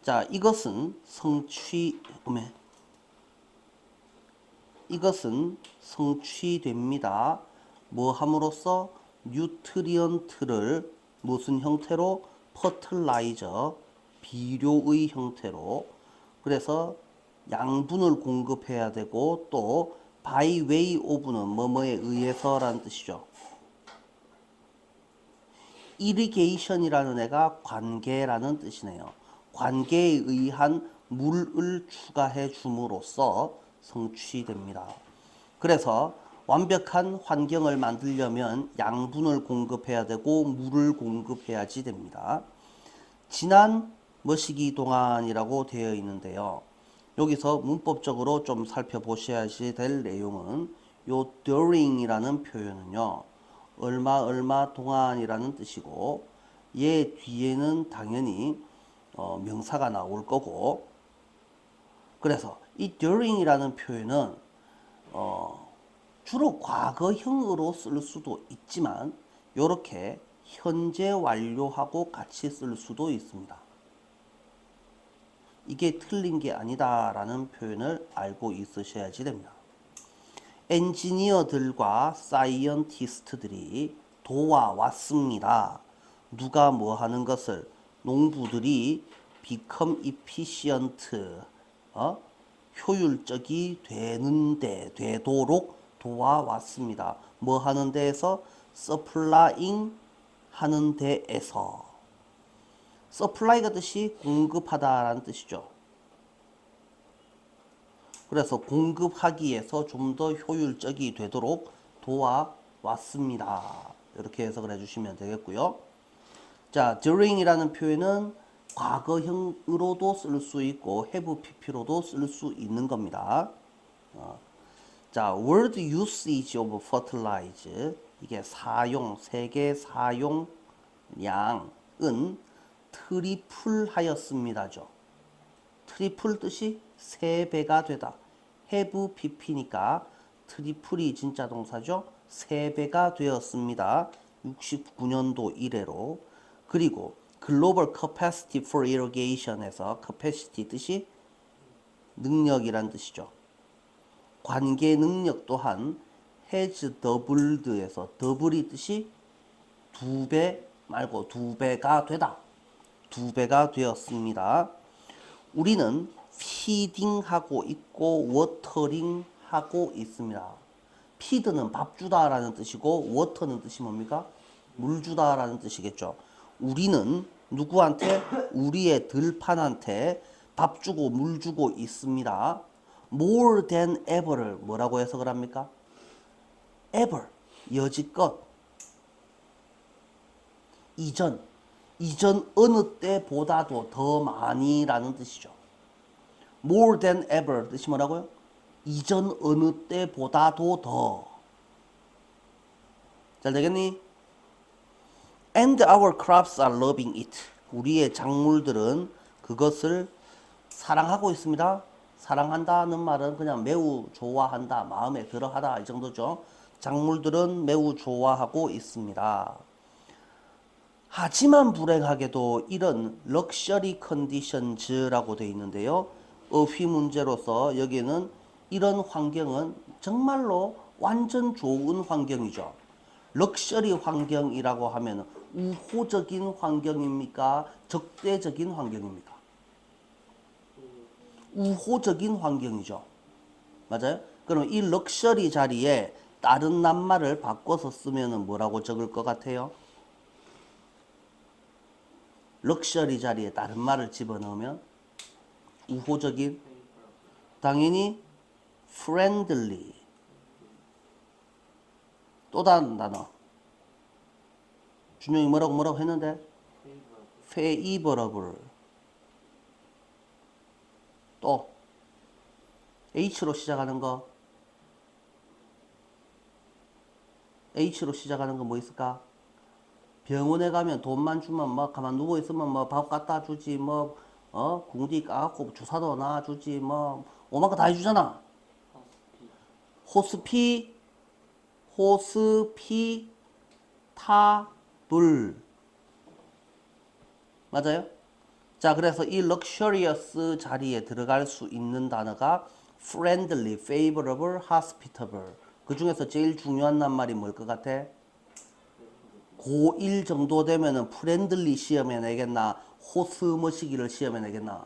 자, 이것은 성취됩니다. 뭐 함으로써 뉴트리언트를 무슨 형태로? 퍼틀라이저, 비료의 형태로. 그래서 양분을 공급해야 되고 또 by way of는 뭐뭐에 의해서라는 뜻이죠. irrigation이라는 애가 관계라는 뜻이네요. 관계에 의한 물을 추가해 줌으로써 성취됩니다. 그래서 완벽한 환경을 만들려면 양분을 공급해야 되고 물을 공급해야지 됩니다. 지난 뭐시기 동안이라고 되어 있는데요. 여기서 문법적으로 좀 살펴보셔야지 될 내용은 요 during이라는 표현은요. 얼마 동안이라는 뜻이고 얘 뒤에는 당연히 명사가 나올 거고 그래서 이 during이라는 표현은 주로 과거형으로 쓸 수도 있지만 이렇게 현재 완료하고 같이 쓸 수도 있습니다. 이게 틀린 게 아니다라는 표현을 알고 있으셔야지 됩니다. 엔지니어들과 사이언티스트들이 도와왔습니다. 누가 뭐 하는 것을? 농부들이 become efficient, 효율적이 되도록 도와왔습니다. 뭐 하는 데에서? supplying 하는 데에서. supply가 뜻이 공급하다라는 뜻이죠. 그래서 공급하기에서 좀 더 효율적이 되도록 도와왔습니다. 이렇게 해석을 해주시면 되겠고요. 자, during이라는 표현은 과거형으로도 쓸 수 있고 have pp로도 쓸 수 있는 겁니다. 자, word usage of fertilizer 이게 사용, 세계 사용량은 트리플 하였습니다죠. 트리플 뜻이 3배가 되다. have pp니까 트리플이 진짜 동사죠. 3배가 되었습니다. 69년도 이래로. 그리고 글로벌 capacity for irrigation에서 capacity 뜻이 능력이란 뜻이죠. 관계 능력 또한 has doubled에서 double이 뜻이 2배 말고 2배가 되다. 2배가 되었습니다. 우리는 feeding하고 있고 watering하고 있습니다. feed는 밥 주다라는 뜻이고 water는 뜻이 뭡니까? 물 주다라는 뜻이겠죠. 우리는 누구한테? 우리의 들판한테 밥 주고 물 주고 있습니다. more than ever를 뭐라고 해석을 합니까? ever, 여지껏, 이전 어느 때보다도 더 많이라는 뜻이죠. more than ever 뜻이 뭐라고요? 이전 어느 때보다도 더. 잘 되겠니? And our crops are loving it. 우리의 작물들은 그것을 사랑하고 있습니다. 사랑한다는 말은 그냥 매우 좋아한다, 마음에 들어하다 이 정도죠. 작물들은 매우 좋아하고 있습니다. 하지만 불행하게도 이런 럭셔리 컨디션즈라고 되어 있는데요. 어휘 문제로서 여기는 이런 환경은 정말로 완전 좋은 환경이죠. 럭셔리 환경이라고 하면 우호적인 환경입니까? 적대적인 환경입니까? 우호적인 환경이죠. 맞아요? 그럼 이 럭셔리 자리에 다른 낱말을 바꿔서 쓰면 뭐라고 적을 것 같아요? 럭셔리 자리에 다른 말을 집어넣으면 우호적인, 당연히 friendly. 또 다른 단어. 준영이 뭐라고 했는데? favorable. 또 H로 시작하는 거. H로 시작하는 거 뭐 있을까? 병원에 가면 돈만 주면 뭐 가만 누워 있으면 뭐 밥 갖다 주지 뭐 궁디 까갖고 주사도 놔주지 뭐 오만 거 다 해주잖아. 호스피타블 맞아요? 자, 그래서 이 luxurious 자리에 들어갈 수 있는 단어가 friendly, favorable, hospitable. 그 중에서 제일 중요한 낱말이 뭘 것 같아? 고1 정도 되면은 프렌들리 시험에 내겠나? 호스머시기를 시험에 내겠나?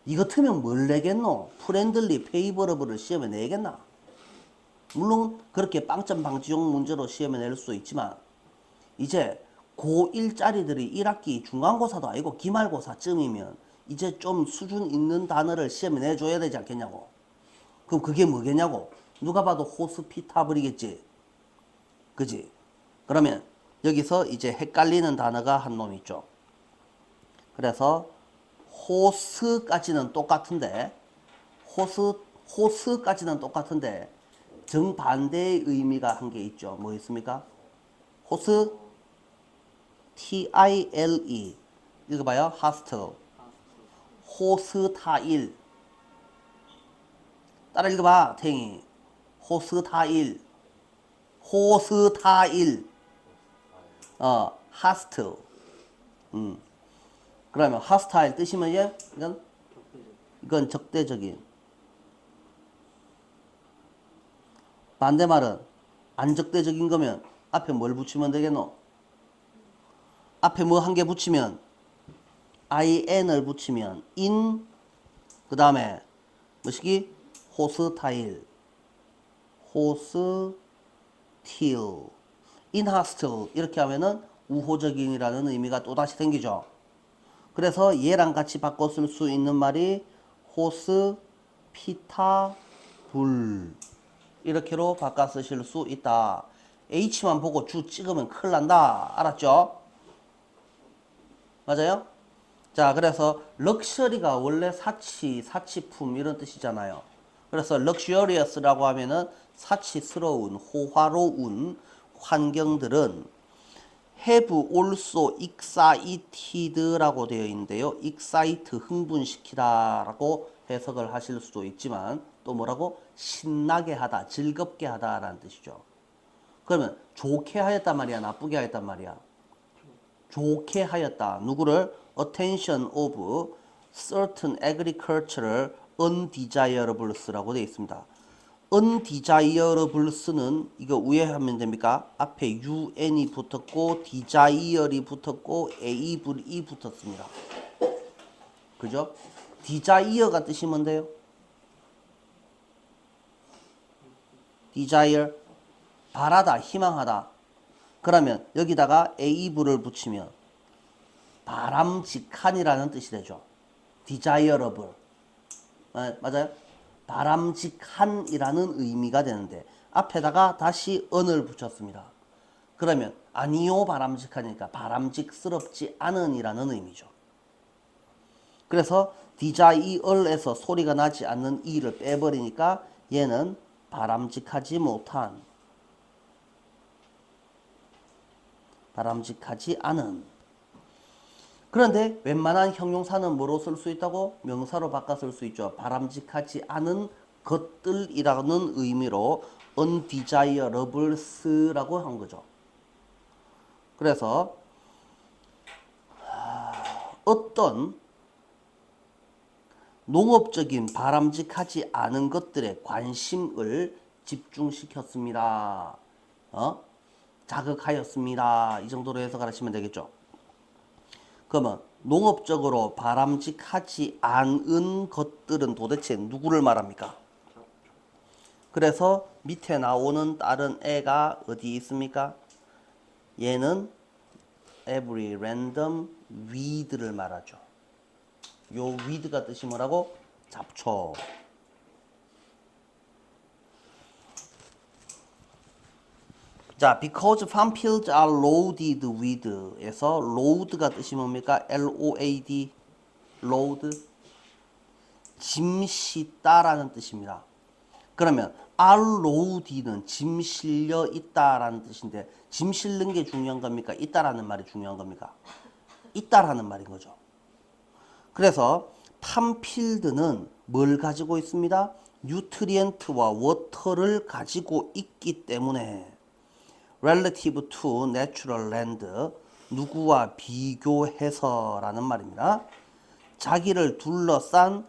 이 같으면 뭘 내겠노? 프렌들리, 페이버러블을 시험에 내겠나? 물론 그렇게 빵점 방지용 문제로 시험에 낼 수 있지만 이제 고1짜리들이 1학기 중간고사도 아니고 기말고사쯤이면 이제 좀 수준 있는 단어를 시험에 내줘야 되지 않겠냐고. 그럼 그게 뭐겠냐고. 누가 봐도 호스피타블이겠지. 그지? 그러면 여기서 이제 헷갈리는 단어가 한 놈 있죠. 그래서 호스까지는 똑같은데 호스까지는 똑같은데 정반대의 의미가 한 게 있죠. 뭐 있습니까? 호스 T-I-L-E 읽어봐요. hostile 호스타일 따라 읽어봐. 탱이 호스타일 hostile 그러면 hostile 뜻이 뭐예요? 이건 적대적인. 반대말은 안 적대적인 거면 앞에 뭘 붙이면 되겠노? 앞에 뭐 한 개 붙이면 in을 붙이면 in 그 다음에 뭐시기? hostile inhostile 이렇게 하면은 우호적인이라는 의미가 또다시 생기죠. 그래서 얘랑 같이 바꿔 쓸 수 있는 말이 피타 불 이렇게로 바꿔 쓰실 수 있다. H만 보고 주 찍으면 큰일 난다. 알았죠? 맞아요? 자, 그래서 럭셔리가 원래 사치, 사치품 이런 뜻이잖아요. 그래서 luxurious라고 하면은 사치스러운, 호화로운 환경들은 have also excited라고 되어 있는데요. excite, 흥분시키다 라고 해석을 하실 수도 있지만 또 뭐라고? 신나게 하다, 즐겁게 하다 라는 뜻이죠. 그러면 좋게 하였단 말이야, 나쁘게 하였단 말이야? 좋게 하였다. 누구를? attention of certain agricultural undesirables라고 되어 있습니다. undesirables는 이거 위에 하면 됩니까? 앞에 un이 붙었고 desire이 붙었고 able이 붙었습니다. 그죠? desire가 뜻이 뭔데요? desire 바라다, 희망하다. 그러면 여기다가 able을 붙이면 바람직한이라는 뜻이 되죠. desirable. 맞아요? 바람직한이라는 의미가 되는데 앞에다가 다시 은을 붙였습니다. 그러면 아니요 바람직하니까 바람직스럽지 않은이라는 의미죠. 그래서 desire에서 소리가 나지 않는 이를 빼버리니까 얘는 바람직하지 못한, 바람직하지 않은. 그런데 웬만한 형용사는 뭐로 쓸 수 있다고? 명사로 바꿔 쓸 수 있죠. 바람직하지 않은 것들이라는 의미로 undesirables라고 한 거죠. 그래서 어떤 농업적인 바람직하지 않은 것들에 관심을 집중시켰습니다. 자극하였습니다. 이 정도로 해석하시면 되겠죠. 그러면 농업적으로 바람직하지 않은 것들은 도대체 누구를 말합니까? 그래서 밑에 나오는 다른 애가 어디 있습니까? 얘는 every random weed를 말하죠. 요 weed가 뜻이 뭐라고? 잡초. 자, because farm fields are loaded with 에서 load가 뜻이 뭡니까? L-O-A-D load 짐 싣다라는 뜻입니다. 그러면 are loaded는 짐 실려 있다라는 뜻인데 짐 실는 게 중요한 겁니까? 있다라는 말이 중요한 겁니까? 있다라는 말인 거죠. 그래서 팜필드는 뭘 가지고 있습니다? 뉴트리엔트와 워터를 가지고 있기 때문에 relative to natural land 누구와 비교해서라는 말입니다. 자기를 둘러싼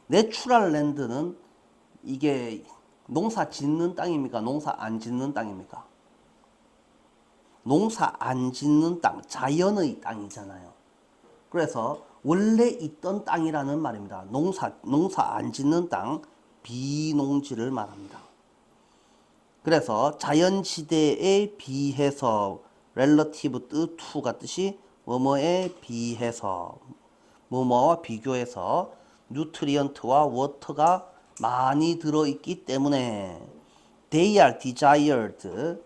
내추럴 랜드는 이게 농사 짓는 땅입니까? 농사 안 짓는 땅입니까? 농사 안 짓는 땅, 자연의 땅이잖아요. 그래서 원래 있던 땅이라는 말입니다. 농사 안 짓는 땅, 비농지를 말합니다. 그래서 자연지대에 비해서 relative to가 뜻이 뭐뭐에 비해서 뭐뭐와 비교해서 뉴트리언트와 워터가 많이 들어있기 때문에 they are desired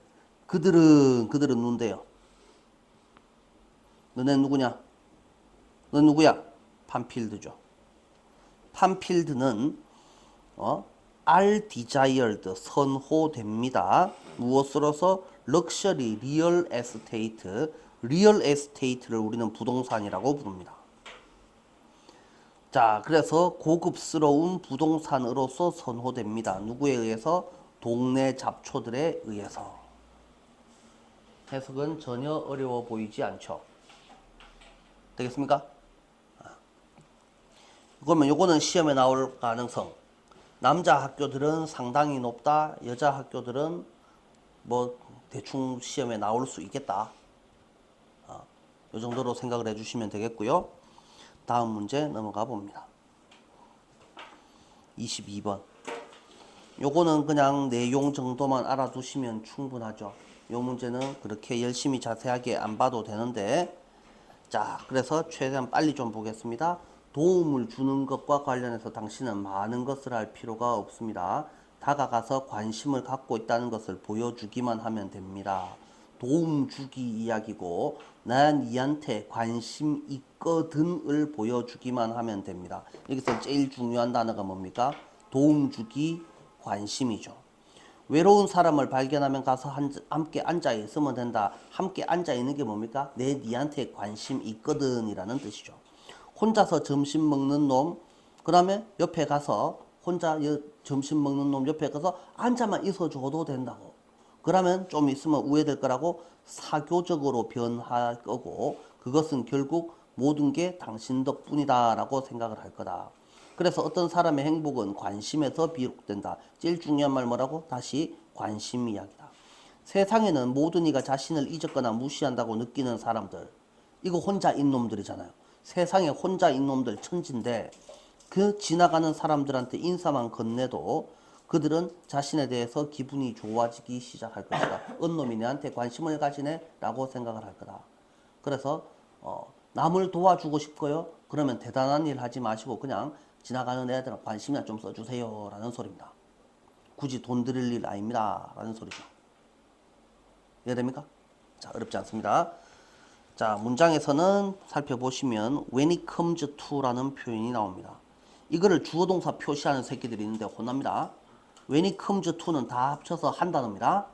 그들은 누군데요? 너네 누구냐? 너 누구야? 팜필드죠. 팜필드는 are desired 선호됩니다. 무엇으로서? 럭셔리, 리얼 에스테이트, 리얼 에스테이트를 우리는 부동산이라고 부릅니다. 자, 그래서 고급스러운 부동산으로서 선호됩니다. 누구에 의해서? 동네 잡초들에 의해서. 해석은 전혀 어려워 보이지 않죠. 되겠습니까? 그러면 요거는 시험에 나올 가능성. 남자 학교들은 상당히 높다. 여자 학교들은 뭐 대충 시험에 나올 수 있겠다. 요 정도로 생각을 해주시면 되겠고요. 다음 문제 넘어가 봅니다. 22번. 요거는 그냥 내용 정도만 알아두시면 충분하죠. 요 문제는 그렇게 열심히 자세하게 안 봐도 되는데, 자, 그래서 최대한 빨리 좀 보겠습니다. 도움을 주는 것과 관련해서 당신은 많은 것을 할 필요가 없습니다. 다가가서 관심을 갖고 있다는 것을 보여주기만 하면 됩니다. 도움 주기 이야기고 난 니한테 관심 있거든을 보여주기만 하면 됩니다. 여기서 제일 중요한 단어가 뭡니까? 도움 주기, 관심이죠. 외로운 사람을 발견하면 가서 함께 앉아 있으면 된다. 함께 앉아 있는 게 뭡니까? 내 니한테 관심 있거든 이라는 뜻이죠. 혼자서 점심 먹는 놈, 그 다음에 옆에 가서 혼자 점심 먹는 놈 옆에 가서 앉아만 있어줘도 된다고. 그러면 좀 있으면 우회될 거라고 사교적으로 변할 거고 그것은 결국 모든 게 당신 덕분이다 라고 생각을 할 거다. 그래서 어떤 사람의 행복은 관심에서 비롯된다. 제일 중요한 말 뭐라고? 다시 관심 이야기다. 세상에는 모든 이가 자신을 잊었거나 무시한다고 느끼는 사람들, 이거 혼자인 놈들이잖아요. 세상에 혼자인 놈들 천진데 그 지나가는 사람들한테 인사만 건네도 그들은 자신에 대해서 기분이 좋아지기 시작할 것이다. 은놈이 내한테 관심을 가지네 라고 생각을 할 거다. 그래서 남을 도와주고 싶고요. 그러면 대단한 일 하지 마시고 그냥 지나가는 애들은 관심이나 좀 써주세요 라는 소리입니다. 굳이 돈 드릴 일 아닙니다 라는 소리죠. 이해됩니까? 자, 어렵지 않습니다. 자, 문장에서는 살펴보시면 when it comes to라는 표현이 나옵니다. 이거를 주어 동사 표시하는 새끼들이 있는데 혼납니다. when it comes to는 다 합쳐서 한 단어입니다.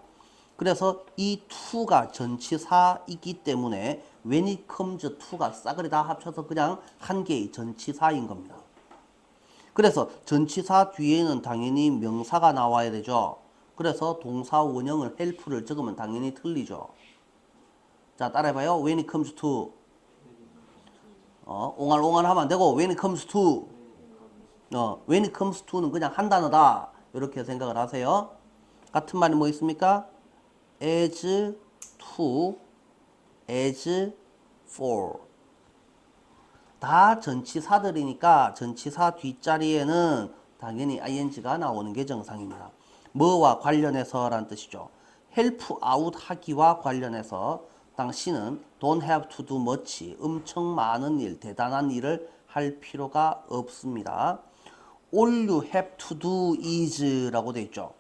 그래서 이 to가 전치사이기 때문에 when it comes to가 싸그리 다 합쳐서 그냥 한 개의 전치사인 겁니다. 그래서 전치사 뒤에는 당연히 명사가 나와야 되죠. 그래서 동사 원형을 help를 적으면 당연히 틀리죠. 자, 따라해봐요. when it comes to. 옹알옹알 하면 안 되고 when it comes to. when it comes to는 그냥 한 단어다. 이렇게 생각을 하세요. 같은 말이 뭐 있습니까? as to, as for. 다 전치사들이니까 전치사 뒷자리에는 당연히 ing가 나오는 게 정상입니다. 뭐와 관련해서 라는 뜻이죠. help out 하기와 관련해서 당신은 don't have to do much, 엄청 많은 일, 대단한 일을 할 필요가 없습니다. all you have to do is 라고 되어 있죠.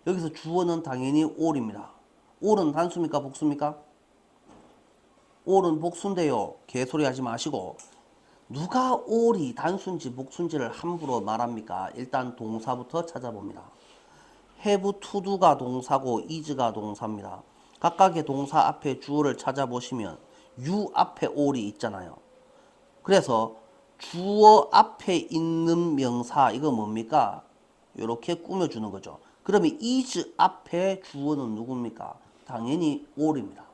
여기서 주어는 당연히 all입니다. all은 단수입니까? 복수입니까? all은 복수인데요. 개소리 하지 마시고 누가 all이 단수인지 복수인지를 함부로 말합니까? 일단 동사부터 찾아봅니다. have to do가 동사고 is가 동사입니다. 각각의 동사 앞에 주어를 찾아보시면 you 앞에 all이 있잖아요. 그래서 주어 앞에 있는 명사 이거 뭡니까? 이렇게 꾸며주는 거죠. 그러면 is 앞에 주어는 누굽니까? 당연히 all입니다.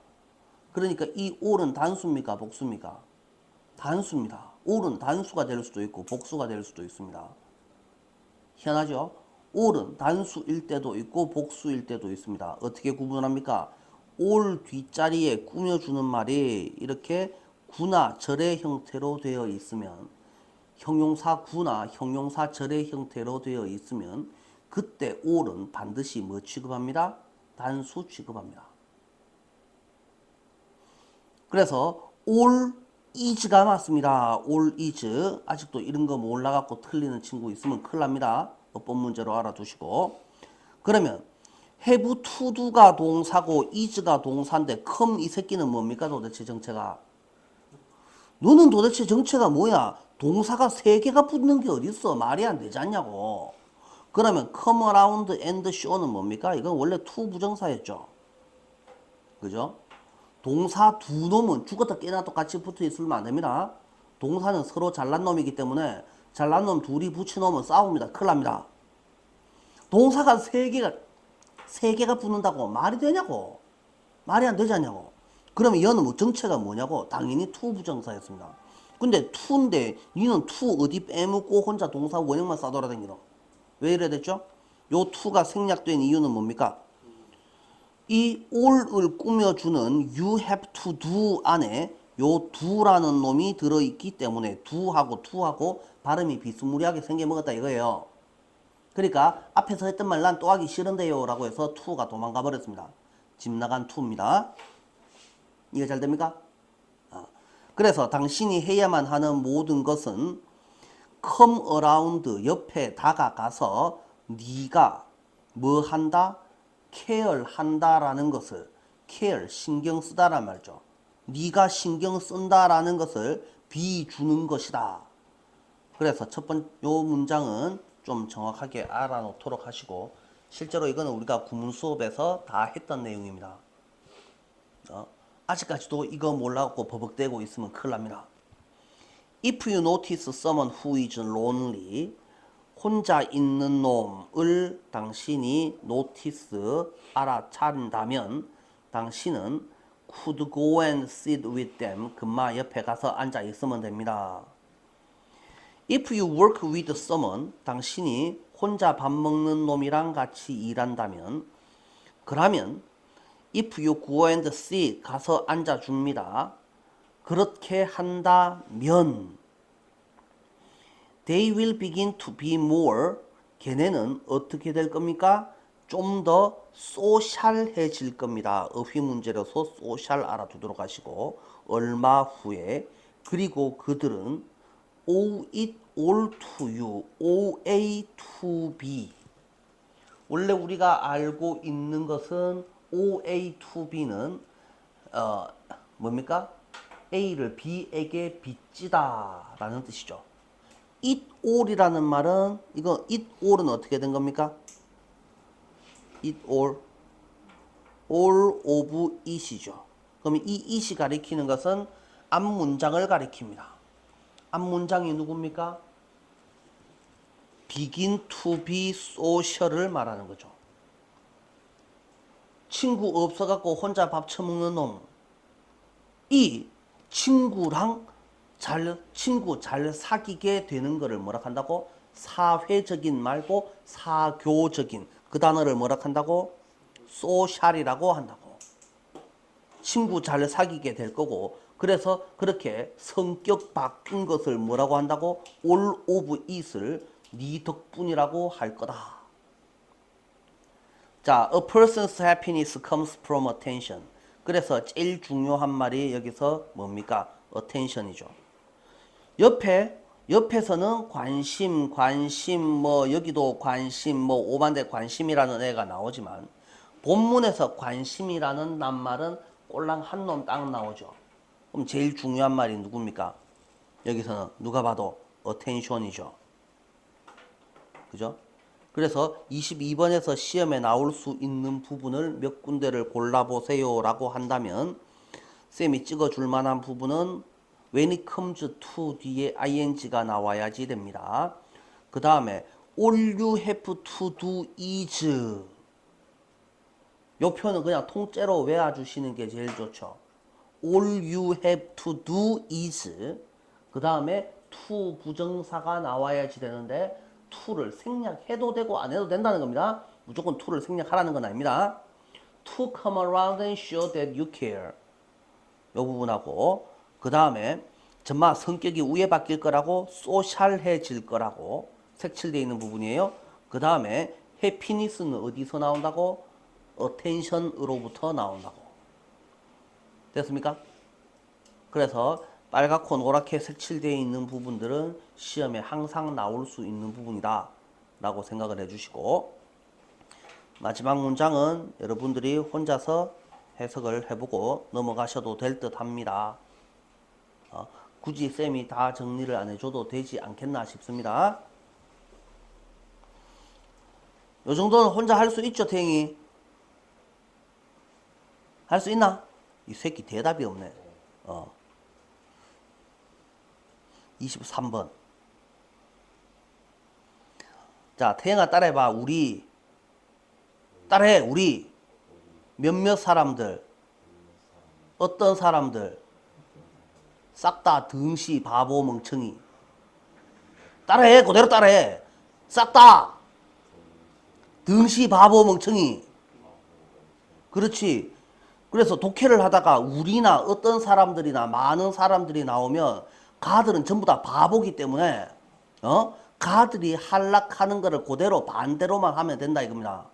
그러니까 이 all은 단수입니까? 복수입니까? 단수입니다. all은 단수가 될 수도 있고 복수가 될 수도 있습니다. 희한하죠? all은 단수일 때도 있고 복수일 때도 있습니다. 어떻게 구분합니까? all 뒷자리에 꾸며주는 말이 이렇게 구나 절의 형태로 되어 있으면 형용사 구나 형용사 절의 형태로 되어 있으면 그때 all은 반드시 뭐 취급합니다? 단수 취급합니다. 그래서 all is가 맞습니다. all is. 아직도 이런 거 몰라갖고 틀리는 친구 있으면 큰일 납니다. 어법 문제로 알아두시고. 그러면 have to do가 동사고 is가 동사인데 come 이 새끼는 뭡니까 도대체 정체가? 너는 도대체 정체가 뭐야? 동사가 3개가 붙는 게 어딨어? 말이 안 되지 않냐고. 그러면 come around and show는 뭡니까? 이건 원래 to 부정사였죠. 그죠? 동사 두 놈은 죽었다 깨어나도 같이 붙어 있으면 안 됩니다. 동사는 서로 잘난 놈이기 때문에 잘난 놈 둘이 붙여놓으면 싸웁니다. 큰일 납니다. 동사가 3개가 붙는다고 말이 되냐고. 말이 안 되지 않냐고. 그러면 얘는 뭐 정체가 뭐냐고. 당연히 to 부정사였습니다. 근데 to인데 니는 to 어디 빼먹고 혼자 동사 원형만 싸돌아다니노. 왜 이래 됐죠? 요 to가 생략된 이유는 뭡니까? 이 all을 꾸며주는 you have to do 안에 요 do라는 놈이 들어있기 때문에 do하고 to하고 발음이 비스무리하게 생겨먹었다 이거예요. 그러니까 앞에서 했던 말 난 또 하기 싫은데요 라고 해서 to가 도망가 버렸습니다. 집 나간 to입니다. 이해 잘 됩니까? 그래서 당신이 해야만 하는 모든 것은 come around 옆에 다가가서 네가 뭐 한다? care 한다라는 것을 care 신경 쓰다란 말이죠. 네가 신경 쓴다라는 것을 비주는 것이다. 그래서 첫 번째 요 문장은 좀 정확하게 알아놓도록 하시고 실제로 이거는 우리가 구문 수업에서 다 했던 내용입니다. 아직까지도 이거 몰라갖고 버벅대고 있으면 큰일 납니다. If you notice someone who is lonely, 혼자 있는 놈을 당신이 notice, 알아차린다면 당신은 could go and sit with them, 그마 옆에 가서 앉아 있으면 됩니다. If you work with someone, 당신이 혼자 밥 먹는 놈이랑 같이 일한다면 그러면 if you go and sit, 가서 앉아줍니다. 그렇게 한다면 they will begin to be more, 걔네는 어떻게 될 겁니까? 좀 더 소셜해질 겁니다. 어휘 문제로서 소셜 알아두도록 하시고 얼마 후에 그리고 그들은 owe it all to you, OA to B. 원래 우리가 알고 있는 것은 OA to B는 뭡니까? A를 B에게 빚지다 라는 뜻이죠. it all이라는 말은 이거 it all은 어떻게 된 겁니까? it all of it이죠. 그럼 이 it이 가리키는 것은 앞 문장을 가리킵니다. 앞 문장이 누굽니까? begin to be social을 말하는 거죠. 친구 없어갖고 혼자 밥 처먹는 놈. 이 친구 잘 사귀게 되는 거를 뭐라 한다고? 사회적인 말고 사교적인, 그 단어를 뭐라 한다고? 소셜이라고 한다고. 친구 잘 사귀게 될 거고, 그래서 그렇게 성격 바뀐 것을 뭐라고 한다고? all of it을 네 덕분이라고 할 거다. 자, a person's happiness comes from attention. 그래서 제일 중요한 말이 여기서 뭡니까? attention이죠. 옆에서는 관심, 뭐 여기도 관심, 뭐 오반대 관심이라는 애가 나오지만 본문에서 관심이라는 낱말은 꼴랑 한 놈 딱 나오죠. 그럼 제일 중요한 말이 누굽니까? 여기서는 누가 봐도 attention이죠. 그죠? 그래서 22번에서 시험에 나올 수 있는 부분을 몇 군데를 골라보세요 라고 한다면 쌤이 찍어줄 만한 부분은 when it comes to 뒤에 ing가 나와야지 됩니다. 그 다음에 all you have to do is, 요 표현은 그냥 통째로 외워주시는 게 제일 좋죠. all you have to do is, 그 다음에 to 부정사가 나와야지 되는데 to를 생략해도 되고 안 해도 된다는 겁니다. 무조건 to를 생략하라는 건 아닙니다. to come around and show that you care, 요 부분하고, 그 다음에 정말 성격이 우애 바뀔 거라고, 소셜해질 거라고 색칠되어 있는 부분이에요. 그 다음에 해피니스는 어디서 나온다고? attention으로부터 나온다고. 됐습니까? 그래서 빨갛고 노랗게 색칠되어 있는 부분들은 시험에 항상 나올 수 있는 부분이다 라고 생각을 해주시고, 마지막 문장은 여러분들이 혼자서 해석을 해보고 넘어가셔도 될 듯 합니다. 굳이 쌤이 다 정리를 안 해줘도 되지 않겠나 싶습니다. 요 정도는 혼자 할 수 있죠, 태영이? 할 수 있나? 이 새끼 대답이 없네. 23번. 자, 태영아 따라해봐. 따라해. 우리 몇몇 사람들, 어떤 사람들, 싹 다 등시 바보 멍청이. 따라해. 그대로 따라해. 싹 다 등시 바보 멍청이. 그렇지. 그래서 독해를 하다가 우리나 어떤 사람들이나 많은 사람들이 나오면 가들은 전부 다 바보기 때문에 가들이 한락하는 거를 그대로 반대로만 하면 된다 이겁니다.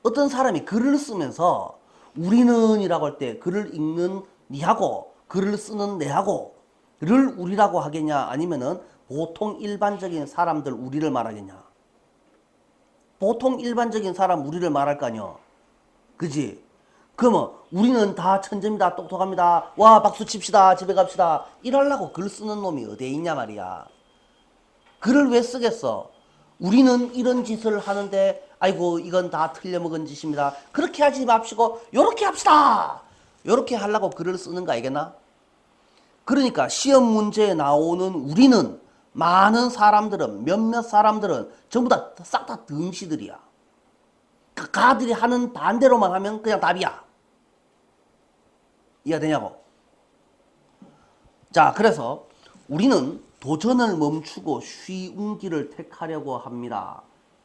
어떤 사람이 글을 쓰면서 우리는 이라고 할 때 글을 읽는 니하고 글을 쓰는 내하고 를 우리라고 하겠냐, 아니면은 보통 일반적인 사람들 우리를 말하겠냐? 보통 일반적인 사람 우리를 말할 거 아니야. 그지? 그러면 우리는 다 천재입니다. 똑똑합니다. 와 박수 칩시다. 집에 갑시다. 이러려고 글 쓰는 놈이 어디에 있냐 말이야. 글을 왜 쓰겠어? 우리는 이런 짓을 하는데 아이고 이건 다 틀려먹은 짓입니다. 그렇게 하지 맙시고 요렇게 합시다. 요렇게 하려고 글을 쓰는 거 알겠나? 그러니까 시험 문제에 나오는 우리는 많은 사람들은 몇몇 사람들은 전부 다 싹 다 등시들이야. 가들이 하는 반대로만 하면 그냥 답이야. 이해가 되냐고? 자, 그래서 우리는 도전을 멈추고 쉬운 길을 택하려고 합니다.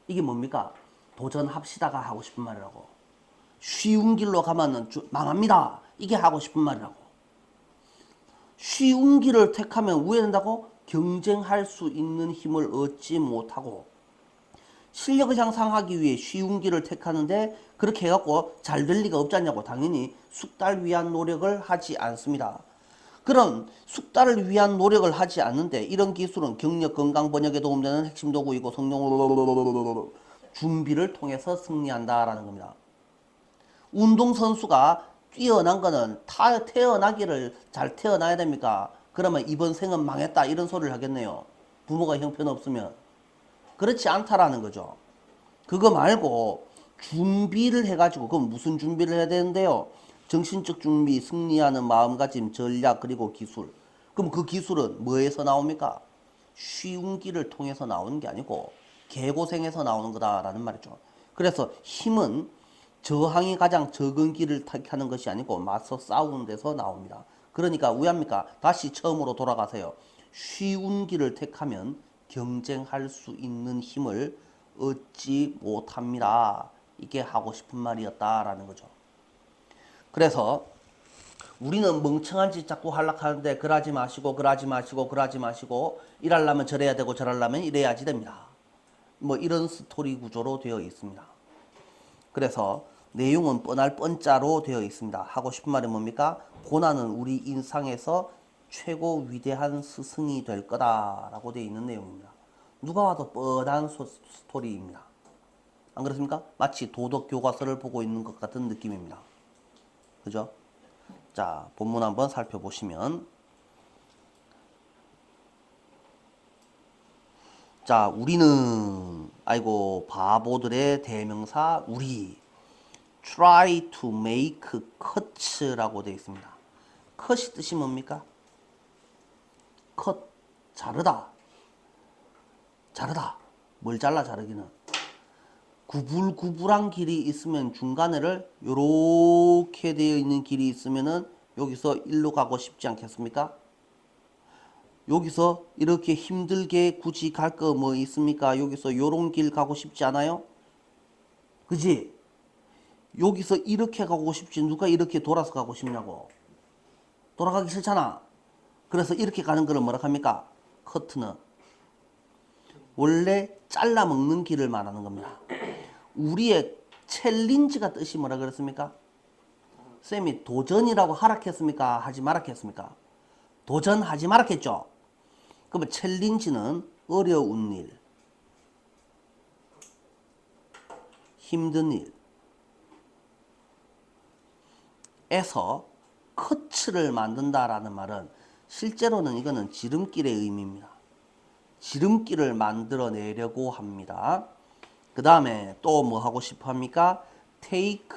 이게 뭡니까? 도전합시다가 하고 싶은 말이라고. 쉬운 길로 가면 망합니다. 이게 하고 싶은 말이라고. 쉬운 길을 택하면 우회된다고? 경쟁할 수 있는 힘을 얻지 못하고 실력을 향상하기 위해 쉬운 길을 택하는데 그렇게 해갖고 잘 될 리가 없지 않냐고. 당연히 숙달 위한 노력을 하지 않습니다. 그런 숙달을 위한 노력을 하지 않는데 이런 기술은 경력 건강 번역에 도움되는 핵심 도구이고 성령 준비를 통해서 승리한다라는 겁니다. 운동선수가 뛰어난 거는 태어나기를 잘 태어나야 됩니까? 그러면 이번 생은 망했다 이런 소리를 하겠네요. 부모가 형편없으면. 그렇지 않다라는 거죠. 그거 말고 준비를 해가지고 그럼 무슨 준비를 해야 되는데요? 정신적 준비, 승리하는 마음가짐, 전략 그리고 기술. 그럼 그 기술은 뭐에서 나옵니까? 쉬운 길을 통해서 나오는 게 아니고 개고생에서 나오는 거다라는 말이죠. 그래서 힘은 저항이 가장 적은 길을 택하는 것이 아니고 맞서 싸우는 데서 나옵니다. 그러니까 왜 합니까? 다시 처음으로 돌아가세요. 쉬운 길을 택하면 경쟁할 수 있는 힘을 얻지 못합니다. 이게 하고 싶은 말이었다라는 거죠. 그래서 우리는 멍청한 짓 자꾸 하려고 하는데 그러지 마시고 이러려면 저래야 되고 저러려면 이래야지 됩니다. 뭐 이런 스토리 구조로 되어 있습니다. 그래서 내용은 뻔할 뻔짜로 되어 있습니다. 하고 싶은 말이 뭡니까? 고난은 우리 인상에서 최고 위대한 스승이 될 거다라고 되어 있는 내용입니다. 누가 와도 뻔한 스토리입니다. 안 그렇습니까? 마치 도덕 교과서를 보고 있는 것 같은 느낌입니다. 그죠? 자, 본문 한번 살펴보시면 자, 우리는 아이고 바보들의 대명사 우리 try to make cut라고 되어 있습니다. cut이 뜻이 뭡니까? cut, 자르다. 자르다. 뭘 잘라 자르기는. 구불구불한 길이 있으면 중간에를 요렇게 되어 있는 길이 있으면은 여기서 일로 가고 싶지 않겠습니까? 여기서 이렇게 힘들게 굳이 갈 거 뭐 있습니까? 여기서 요런 길 가고 싶지 않아요? 그지? 여기서 이렇게 가고 싶지 누가 이렇게 돌아서 가고 싶냐고. 돌아가기 싫잖아. 그래서 이렇게 가는 거를 뭐라 합니까? 커트는 원래 잘라 먹는 길을 말하는 겁니다. 우리의 챌린지가 뜻이 뭐라 그랬습니까? 쌤이 도전이라고 하락했습니까? 하지 말았겠습니까? 도전하지 말았겠죠? 그러면 챌린지는 어려운 일, 힘든 일에서 커츠를 만든다라는 말은 실제로는 이거는 지름길의 의미입니다. 지름길을 만들어내려고 합니다. 그 다음에 또 뭐 하고 싶어 합니까? Take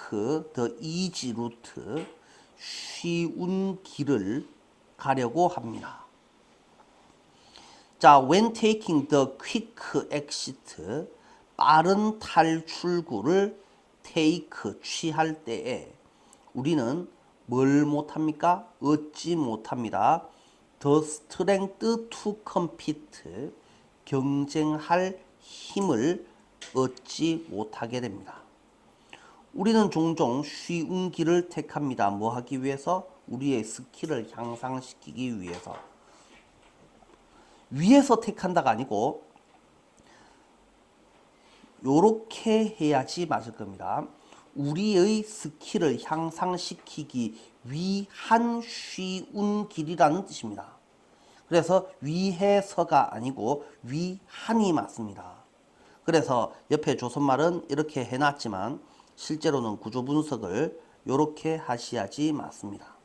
the easy route, 쉬운 길을 가려고 합니다. 자, when taking the quick exit, 빠른 탈출구를 take, 취할 때에 우리는 뭘 못합니까? 얻지 못합니다. The strength to compete, 경쟁할 힘을 얻지 못하게 됩니다. 우리는 종종 쉬운 길을 택합니다. 뭐 하기 위해서? 우리의 스킬을 향상시키기 위해서. 위에서 택한다가 아니고 요렇게 해야지 맞을 겁니다. 우리의 스킬을 향상시키기 위한 쉬운 길이라는 뜻입니다. 그래서 위해서가 아니고 위한이 맞습니다. 그래서 옆에 조선말은 이렇게 해놨지만 실제로는 구조 분석을 이렇게 하셔야지 맞습니다.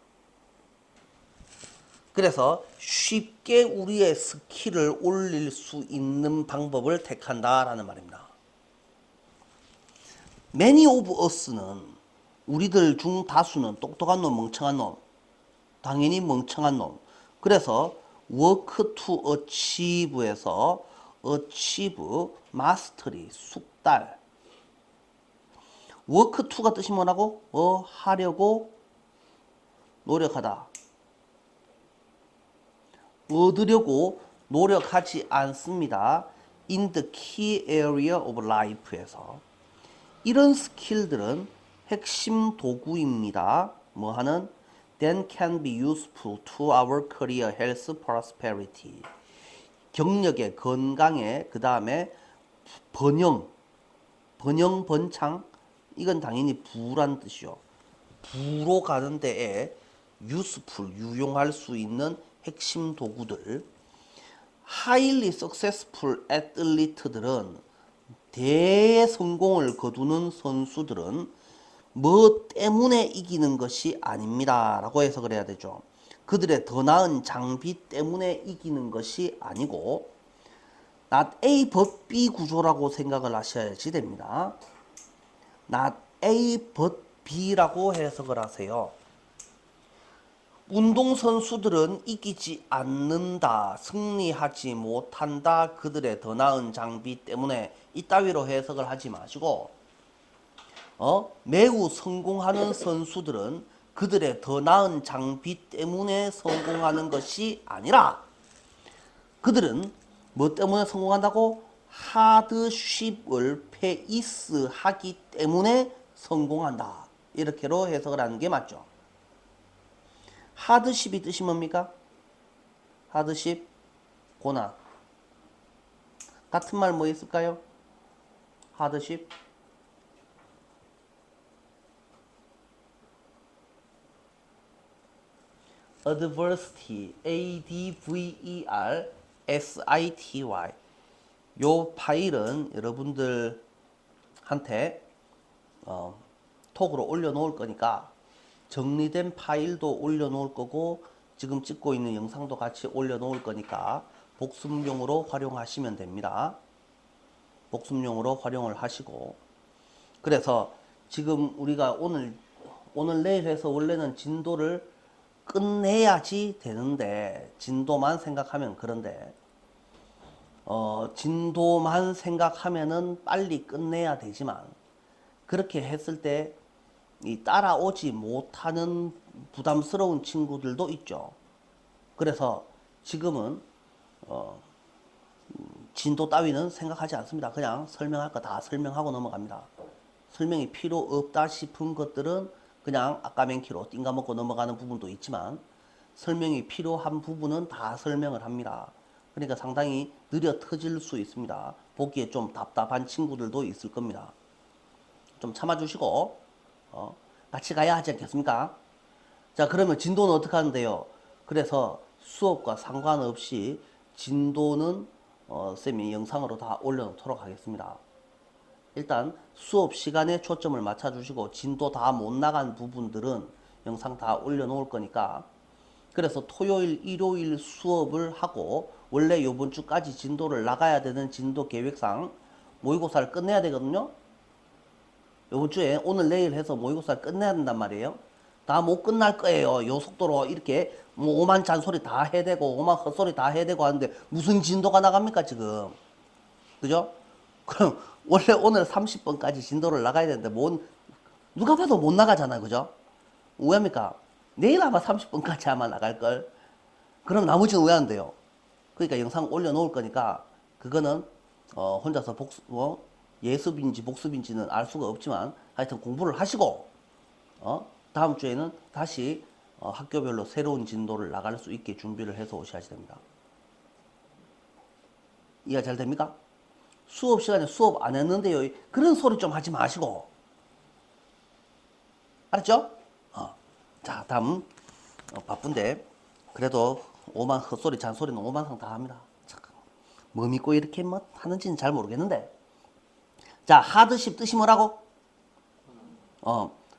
그래서 쉽게 우리의 스킬을 올릴 수 있는 방법을 택한다라는 말입니다. Many of us는 우리들 중 다수는 똑똑한 놈, 멍청한 놈, 당연히 멍청한 놈. 그래서 work to achieve에서 achieve, mastery, 숙달. work to가 뜻이 뭐라고? 하려고 노력하다. 얻으려고 노력하지 않습니다. in the key area of life에서. 이런 스킬들은 핵심 도구입니다. 뭐 하는? Then can be useful to our career, health, prosperity. 경력에, 건강에, 그 다음에 번영, 번창. 이건 당연히 부란 뜻이요. 부로 가는 데에 useful, 유용할 수 있는 핵심 도구들. highly successful athlete들은 대성공을 거두는 선수들은 뭐 때문에 이기는 것이 아닙니다 라고 해석을 해야 되죠. 그들의 더 나은 장비 때문에 이기는 것이 아니고 not A but B 구조라고 생각을 하셔야지 됩니다. not A but B라고 해석을 하세요. 운동선수들은 이기지 않는다, 승리하지 못한다, 그들의 더 나은 장비 때문에 이따위로 해석을 하지 마시고 매우 성공하는 선수들은 그들의 더 나은 장비 때문에 성공하는 것이 아니라 그들은 뭐 때문에 성공한다고? 하드쉽을 페이스하기 때문에 성공한다. 이렇게로 해석을 하는 게 맞죠. 하드쉽이 뜻이 뭡니까? 하드쉽, 고난. 같은 말 뭐 있을까요? 하드쉽. adversity, adversity. 요 파일은 여러분들한테 톡으로 올려놓을 거니까 정리된 파일도 올려놓을 거고 지금 찍고 있는 영상도 같이 올려놓을 거니까 복습용으로 활용하시면 됩니다. 복습용으로 활용을 하시고 그래서 지금 우리가 오늘 내일 해서 원래는 진도를 끝내야지 되는데 진도만 생각하면 그런데 진도만 생각하면은 빨리 끝내야 되지만 그렇게 했을 때 이 따라오지 못하는 부담스러운 친구들도 있죠. 그래서 지금은 진도 따위는 생각하지 않습니다. 그냥 설명할 거 다 설명하고 넘어갑니다. 설명이 필요 없다 싶은 것들은 그냥 아까맨키로 띵가먹고 넘어가는 부분도 있지만 설명이 필요한 부분은 다 설명을 합니다. 그러니까 상당히 느려 터질 수 있습니다. 보기에 좀 답답한 친구들도 있을 겁니다. 좀 참아주시고 같이 가야 하지 않겠습니까? 자, 그러면 진도는 어떻게 하는데요? 그래서 수업과 상관없이 진도는 쌤이 영상으로 다 올려놓도록 하겠습니다. 일단 수업 시간에 초점을 맞춰주시고 진도 다 못 나간 부분들은 영상 다 올려놓을 거니까 그래서 토요일, 일요일 수업을 하고 원래 요번 주까지 진도를 나가야 되는 진도 계획상 모의고사를 끝내야 되거든요. 요번 주에 오늘 내일 해서 모의고사를 끝내야 된단 말이에요. 다 못 끝날 거예요. 요 속도로 이렇게 뭐 오만 잔소리 다 해대고 오만 헛소리 다 해대고 하는데 무슨 진도가 나갑니까 지금. 그죠? 그럼 원래 오늘 30번까지 진도를 나가야 되는데 누가 봐도 못 나가잖아요. 그죠? 왜 합니까? 내일 아마 30번까지 아마 나갈걸. 그럼 나머지는 왜 안 돼요? 그러니까 영상 올려놓을 거니까 그거는 혼자서 예습인지 복습인지는 알 수가 없지만 하여튼 공부를 하시고 다음 주에는 다시 학교별로 새로운 진도를 나갈 수 있게 준비를 해서 오셔야지 됩니다. 이해가 잘 됩니까? 수업 시간에 수업 안 했는데요. 그런 소리 좀 하지 마시고. 알았죠? 자, 다음 바쁜데 그래도 오만 헛소리 잔소리는 오만상 다 합니다. 참, 뭐 믿고 이렇게 뭐 하는지는 잘 모르겠는데. 자, 하드십 뜻이 뭐라고?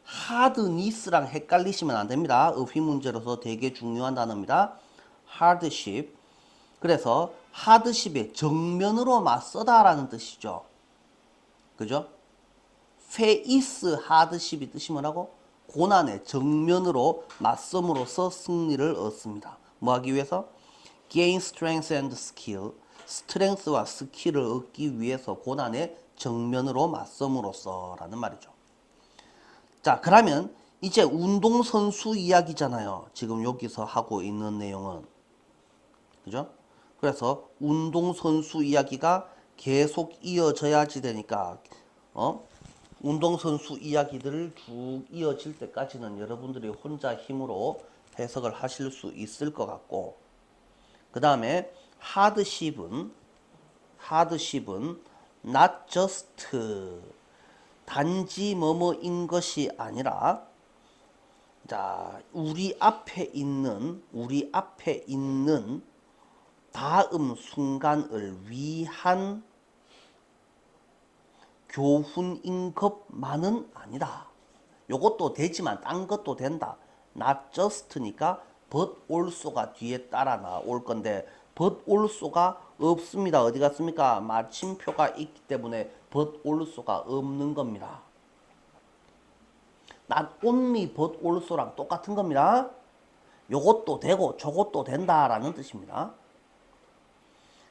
하드니스랑 헷갈리시면 안 됩니다. 어휘 문제로서 되게 중요한 단어입니다. 하드십. 그래서 하드십의 정면으로 맞서다라는 뜻이죠. 그죠? 페이스 하드십이 뜻이 뭐라고? 고난의 정면으로 맞섬으로써 승리를 얻습니다. 뭐 하기 위해서? Gain strength and skill. 스트렝스와 스킬을 얻기 위해서 고난의 정면으로 맞섬으로써 라는 말이죠. 자, 그러면 이제 운동선수 이야기잖아요. 지금 여기서 하고 있는 내용은. 그죠? 그래서 운동선수 이야기가 계속 이어져야지 되니까, 운동선수 이야기들을 쭉 이어질 때까지는 여러분들이 혼자 힘으로 해석을 하실 수 있을 것 같고, 그 다음에 하드십은 not just 단지 뭐뭐인 것이 아니라, 자, 우리 앞에 있는 다음 순간을 위한 교훈인 것만은 아니다. 요것도 되지만 딴 것도 된다. not just니까 but also가 뒤에 따라 나올 건데 but also가 없습니다. 어디 갔습니까? 마침표가 있기 때문에 but also가 없는 겁니다. not only but also랑 똑같은 겁니다. 요것도 되고 저것도 된다라는 뜻입니다.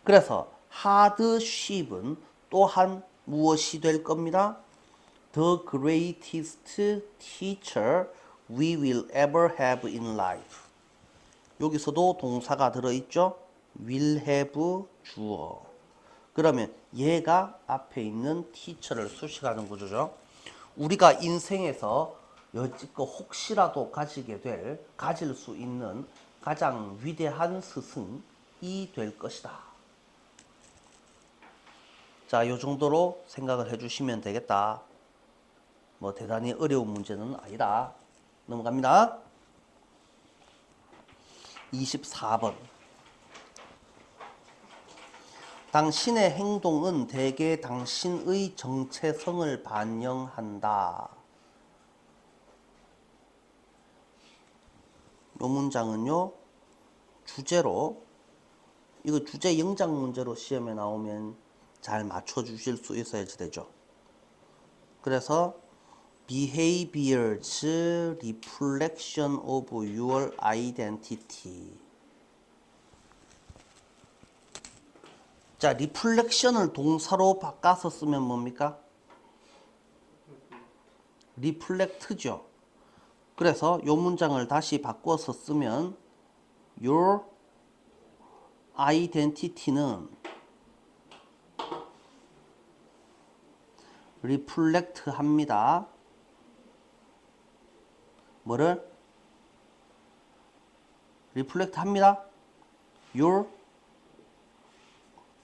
그래서 hardship은 또한 무엇이 될 겁니다? The greatest teacher we will ever have in life. 여기서도 동사가 들어있죠? will have 주어. 그러면 얘가 앞에 있는 teacher를 수식하는 구조죠. 우리가 인생에서 여지껏 혹시라도 가질 수 있는 가장 위대한 스승이 될 것이다. 자, 요 정도로 생각을 해주시면 되겠다. 뭐 대단히 어려운 문제는 아니다. 넘어갑니다. 24번. 당신의 행동은 대개 당신의 정체성을 반영한다. 요 문장은요, 주제로, 이거 주제 영작 문제로 시험에 나오면 잘 맞춰주실 수 있어야지 되죠. 그래서 behaviors reflection of your identity. 자, reflection을 동사로 바꿔서 쓰면 뭡니까? reflect죠. 그래서 이 문장을 다시 바꿔서 쓰면 your identity는 reflect 합니다. 뭐를? reflect 합니다. your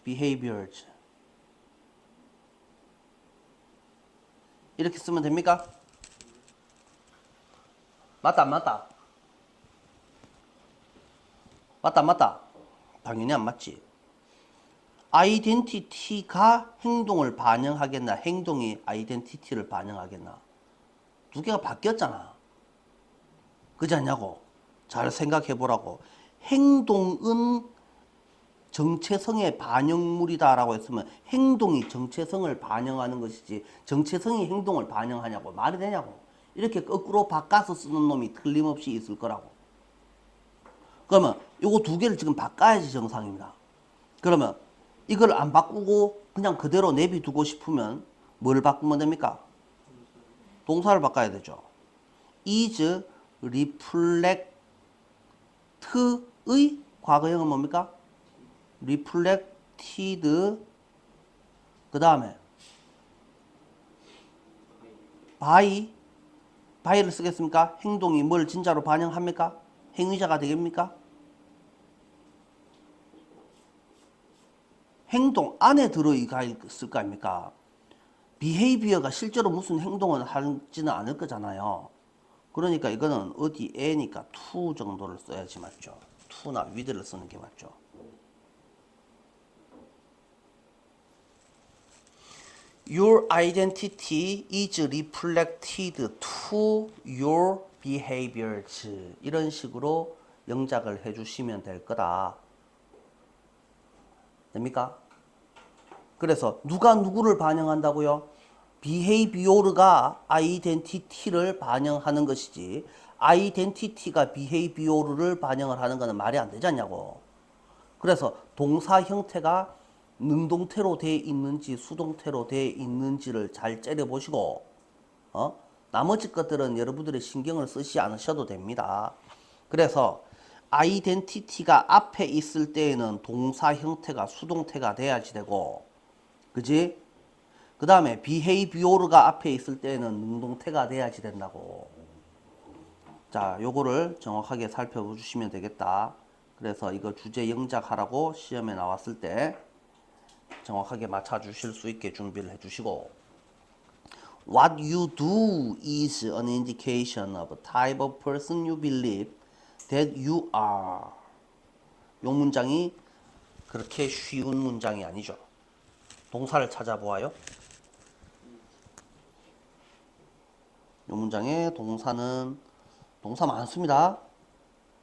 behaviors. 이렇게 쓰면 됩니까? 맞다 안 맞다? 맞다 안 맞다? 당연히 안 맞지. 아이덴티티가 행동을 반영하겠나? 행동이 아이덴티티를 반영하겠나? 두 개가 바뀌었잖아. 그지 않냐고? 잘 생각해 보라고. 행동은 정체성의 반영물이다라고 했으면 행동이 정체성을 반영하는 것이지 정체성이 행동을 반영하냐고. 말이 되냐고. 이렇게 거꾸로 바꿔서 쓰는 놈이 틀림없이 있을 거라고. 그러면 요거 두 개를 지금 바꿔야지 정상입니다. 그러면 이걸 안 바꾸고 그냥 그대로 내비두고 싶으면 뭘 바꾸면 됩니까? 동사를 바꿔야 되죠. is reflect의 과거형은 뭡니까? reflected. 그 다음에 by를 쓰겠습니까? 행동이 뭘 진짜로 반영합니까? 행위자가 되겠습니까? 행동 안에 들어있을 거 아닙니까? behavior가 실제로 무슨 행동을 하지는 않을 거잖아요. 그러니까 이거는 어디에니까 to 정도를 써야지 맞죠. to나 with를 쓰는 게 맞죠. Your identity is reflected to your behaviors. 이런 식으로 영작을 해주시면 될 거다. 됩니까? 그래서 누가 누구를 반영한다고요? behavior가 identity를 반영하는 것이지 identity가 behavior를 반영을 하는 것은 말이 안 되지 않냐고. 그래서 동사 형태가 능동태로 돼 있는지 수동태로 돼 있는지를 잘 째려보시고 나머지 것들은 여러분들의 신경을 쓰지 않으셔도 됩니다. 그래서 아이덴티티가 앞에 있을 때에는 동사 형태가 수동태가 돼야지 되고, 그지? 그 다음에 behavior가 앞에 있을 때에는 능동태가 돼야지 된다고. 자, 요거를 정확하게 살펴보시면 되겠다. 그래서 이거 주제 영작하라고 시험에 나왔을 때 정확하게 맞춰주실 수 있게 준비를 해주시고, What you do is an indication of a type of person you believe that you are. 요 문장이 그렇게 쉬운 문장이 아니죠. 동사를 찾아보아요. 요 문장의 동사는 동사 많습니다.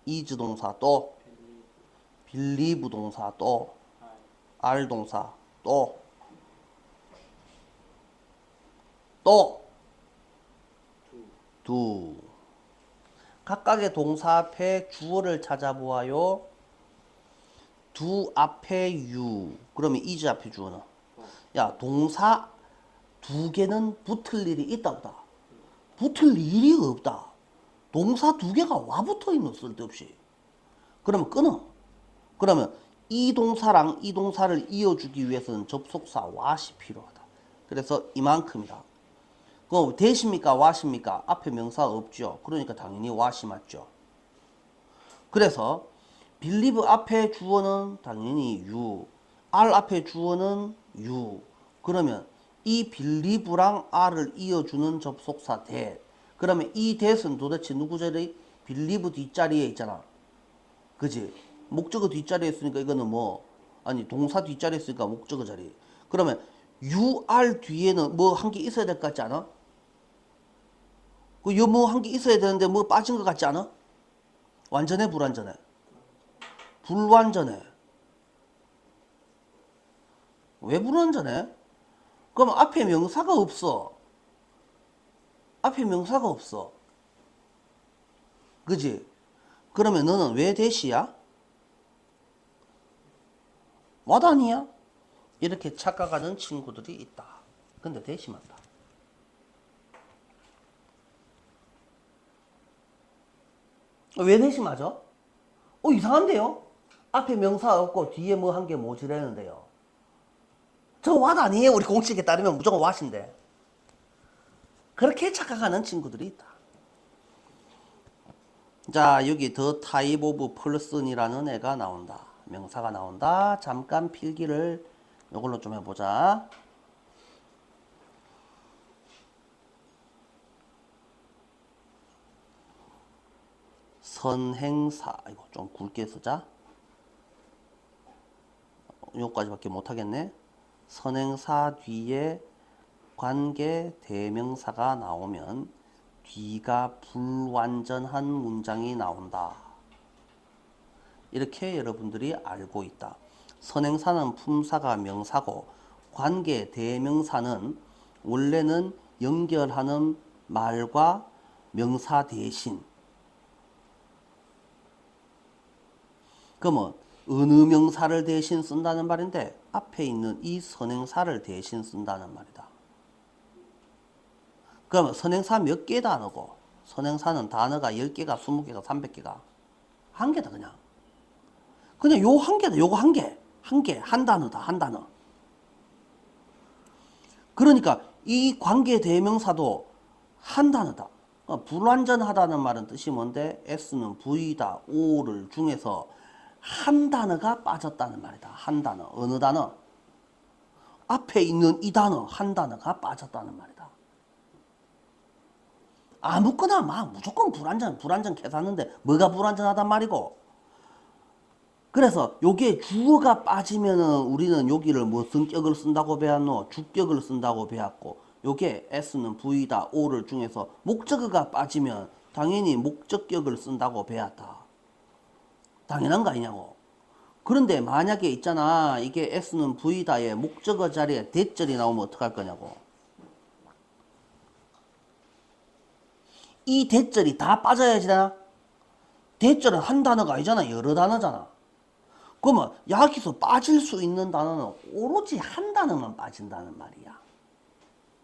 is 동사 또 believe 동사 또 are 동사 또 do. 각각의 동사 앞에 주어를 찾아보아요. do 앞에 you. 그러면 is 앞에 주어는? 야, 동사 두 개는 붙을 일이 있다 보다. 붙을 일이 없다. 동사 두 개가 와 붙어 있는 쓸데없이. 그러면 끊어. 그러면 이 동사랑 이 동사를 이어주기 위해서는 접속사 what이 필요하다. 그래서 이만큼이다. 그럼 대십니까? what입니까? 앞에 명사 없죠. 그러니까 당연히 what이 맞죠. 그래서 believe 앞에 주어는 당연히 you, are 앞에 주어는 you. 그러면 이 believe랑 are를 이어주는 접속사 that. 그러면 이 that은 도대체 누구 자리? believe 뒷자리에 있잖아. 그지? 목적어 뒷자리에 있으니까 이거는 뭐, 아니 동사 뒷자리에 있으니까 목적어 자리. 그러면 you are 뒤에는 뭐 한 개 있어야 될 것 같지 않아? 그 뭐 한 개 있어야 되는데 뭐 빠진 것 같지 않아? 완전해 불완전해? 불완전해. 왜 불완전해? 그럼 앞에 명사가 없어. 앞에 명사가 없어. 그지? 그러면 너는 왜 대시야? 와다니야? 이렇게 착각하는 친구들이 있다. 근데 대시 맞다. 왜 대시 맞아? 이상한데요? 앞에 명사 없고 뒤에 뭐 한 게 모자라는데요. 저 왓 아니에요? 우리 공식에 따르면 무조건 왓인데. 그렇게 착각하는 친구들이 있다. 자, 여기 더 타입 오브 펄슨이라는 애가 나온다. 명사가 나온다. 잠깐 필기를 이걸로 좀 해보자. 선행사, 이거 좀 굵게 쓰자. 여기까지밖에 못하겠네. 선행사 뒤에 관계 대명사가 나오면 뒤가 불완전한 문장이 나온다. 이렇게 여러분들이 알고 있다. 선행사는 품사가 명사고 관계 대명사는 원래는 연결하는 말과 명사 대신. 그러면 어느 명사를 대신 쓴다는 말인데 앞에 있는 이 선행사를 대신 쓴다는 말이다. 그러면 선행사 몇 개 단어고 선행사는 단어가 10개가 20개가 300개가 한 개다. 그냥 요 한 개다. 요거 한 개. 한 단어다. 한 단어. 그러니까 이 관계 대명사도 한 단어다. 불완전하다는 말은 뜻이 뭔데 S는 V다. O를 중에서 한 단어가 빠졌다는 말이다. 한 단어. 어느 단어? 앞에 있는 이 단어 한 단어가 빠졌다는 말이다. 아무거나 막 무조건 불완전 계산하는데 뭐가 불완전하단 말이고, 그래서 요게 주어가 빠지면은 우리는 여기를 무슨 격을 쓴다고 배웠노? 주격을 쓴다고 배웠고, 요게 S는 V다, O를 중에서 목적어가 빠지면 당연히 목적격을 쓴다고 배웠다. 당연한 거 아니냐고. 그런데 만약에 있잖아, 이게 S는 V다의 목적어 자리에 대절이 나오면 어떡할 거냐고. 이 대절이 다 빠져야지 되나? 대절은 한 단어가 아니잖아, 여러 단어잖아. 그러면 여기서 빠질 수 있는 단어는 오로지 한 단어만 빠진다는 말이야.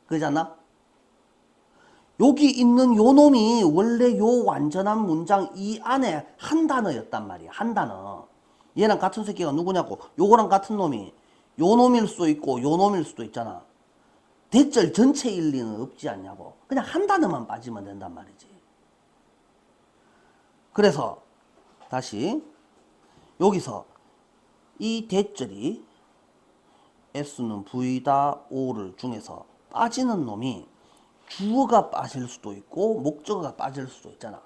그러잖아? 여기 있는 요 놈이 원래 요 완전한 문장 이 안에 한 단어였단 말이야. 한 단어. 얘랑 같은 새끼가 누구냐고. 요거랑 같은 놈이 요 놈일 수도 있고 요 놈일 수도 있잖아. 대절 전체일 리는 없지 않냐고. 그냥 한 단어만 빠지면 된단 말이지. 그래서 다시 여기서 이 대절이 S는 V다 O를 중에서 빠지는 놈이 주어가 빠질 수도 있고 목적어가 빠질 수도 있잖아.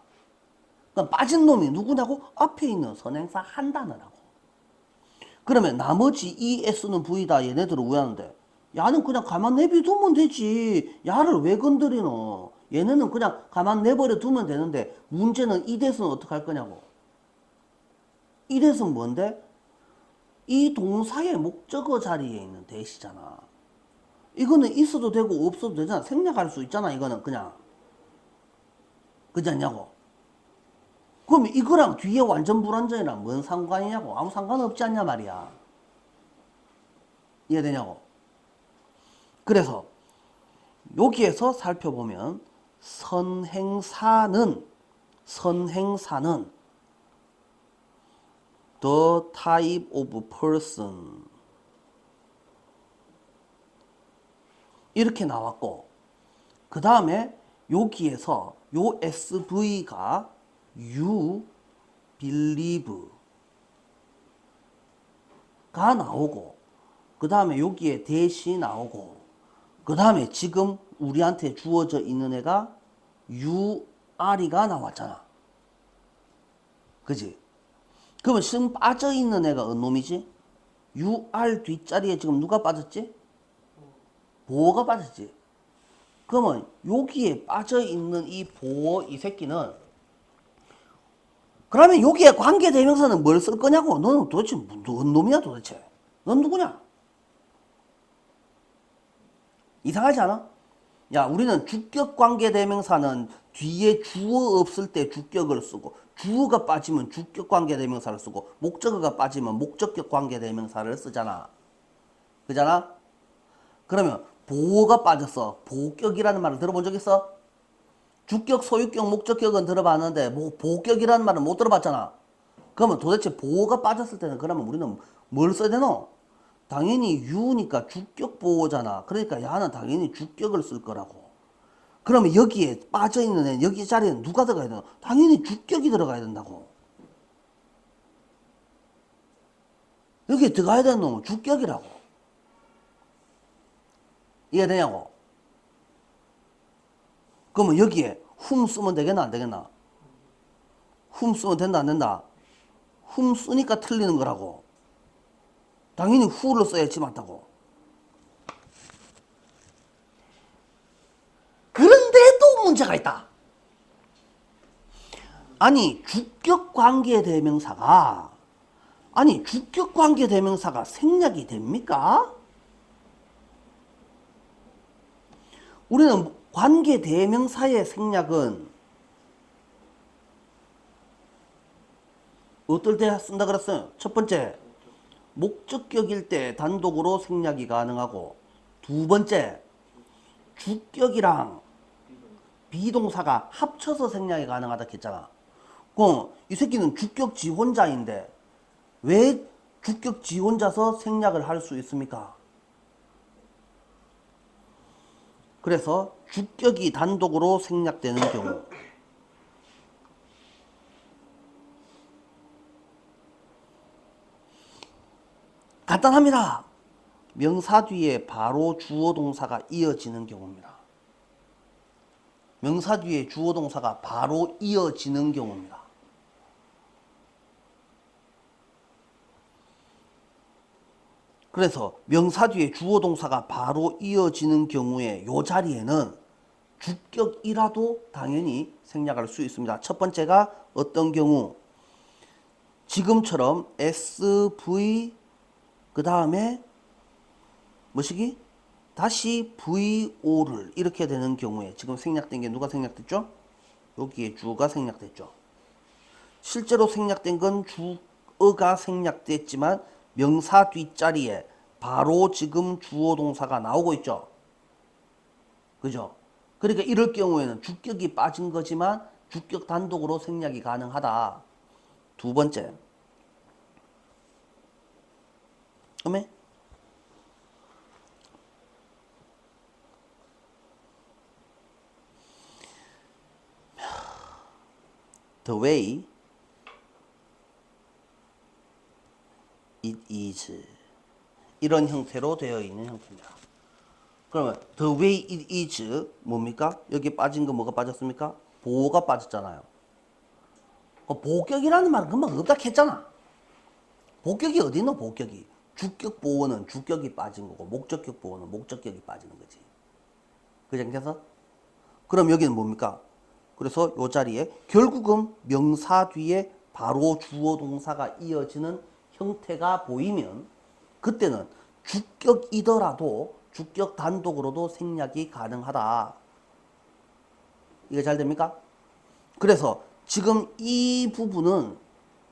그럼 빠진 놈이 누구냐고? 앞에 있는 선행사 한 단어라고. 그러면 나머지 이 S는 V다 얘네들을 왜 하는데? 야는 그냥 가만 내비두면 되지. 야를 왜 건드리노? 얘네는 그냥 가만 내버려 두면 되는데 문제는 이 대수는 어떻게 할 거냐고. 이 대수는 뭔데? 이 동사의 목적어 자리에 있는 대시잖아. 이거는 있어도 되고 없어도 되잖아. 생략할 수 있잖아. 이거는 그냥. 그렇지 않냐고. 그럼 이거랑 뒤에 완전 불완전이랑 뭔 상관이냐고. 아무 상관없지 않냐 말이야. 이해되냐고. 그래서 여기에서 살펴보면 선행사는 the type of person 이렇게 나왔고, 그 다음에 여기에서 요 SV가 you believe 가 나오고, 그 다음에 여기에 대시 나오고, 그 다음에 지금 우리한테 주어져 있는 애가 you are가 나왔잖아. 그지? 그러면 지금 빠져있는 애가 어느 놈이지? you are 뒷자리에 지금 누가 빠졌지? 보어가 빠졌지. 그러면 여기에 빠져있는 이 보어 이 새끼는, 그러면 여기에 관계대명사는 뭘 쓸 거냐고. 너는 도대체 뭔 놈이야 도대체. 넌 누구냐? 이상하지 않아? 야, 우리는 주격 관계대명사는 뒤에 주어 없을 때 주격을 쓰고, 주어가 빠지면 주격 관계대명사를 쓰고, 목적어가 빠지면 목적격 관계대명사를 쓰잖아. 그잖아? 그러면 보어가 빠졌어. 보격이라는 말을 들어본 적 있어? 주격, 소유격, 목적격은 들어봤는데 뭐 보격이라는 말은 못 들어봤잖아. 그러면 도대체 보어가 빠졌을 때는 그러면 우리는 뭘 써야 되노? 당연히 유니까 주격 보어잖아. 그러니까 야는 당연히 주격을 쓸 거라고. 그러면 여기에 빠져있는 애, 여기 자리에 누가 들어가야 되노? 당연히 주격이 들어가야 된다고. 여기에 들어가야 되는 놈은 주격이라고. 이해되냐고? 그러면 여기에 whom 쓰면 되겠나 안 되겠나? whom 쓰면 된다 안 된다? whom 쓰니까 틀리는 거라고. 당연히 who를 써야지 맞다고. 그런데 또 문제가 있다. 아니 주격 관계 대명사가 생략이 됩니까? 우리는 관계 대명사의 생략은 어떨 때 쓴다 그랬어요? 첫 번째, 목적격일 때 단독으로 생략이 가능하고, 두 번째, 주격이랑 비동사가 합쳐서 생략이 가능하다 했잖아. 그럼 이 새끼는 주격 지혼자인데 왜 주격 지혼자서 생략을 할 수 있습니까? 그래서 주격이 단독으로 생략되는 경우, 간단합니다. 명사 뒤에 바로 주어 동사가 이어지는 경우입니다. 명사 뒤에 주어 동사가 바로 이어지는 경우입니다. 그래서 명사 뒤에 주어 동사가 바로 이어지는 경우에 요 자리에는 주격이라도 당연히 생략할 수 있습니다. 첫 번째가 어떤 경우? 지금처럼 SV 그 다음에 뭐시기? 다시 VO를 이렇게 되는 경우에 지금 생략된 게 누가 생략됐죠? 여기에 주어가 생략됐죠. 실제로 생략된 건 주어가 생략됐지만 명사 뒷자리에 바로 지금 주어 동사가 나오고 있죠. 그죠? 그러니까 이럴 경우에는 주격이 빠진 거지만 주격 단독으로 생략이 가능하다. 두 번째. 음에 The way it is 이런 형태로 되어 있는 형태입니다. 그러면 the way it is 뭡니까? 여기 빠진 거 뭐가 빠졌습니까? 보호가 빠졌잖아요. 보격이라는 말은 금방 없다 했잖아. 보격이 어디 있노? 보격이. 주격 보호는 주격이 빠진 거고 목적격 보호는 목적격이 빠지는 거지. 그죠? 그래서 그럼 여기는 뭡니까? 그래서 요 자리에 결국은 명사 뒤에 바로 주어 동사가 이어지는 형태가 보이면 그때는 주격이더라도 주격 단독으로도 생략이 가능하다. 이게 잘 됩니까? 그래서 지금 이 부분은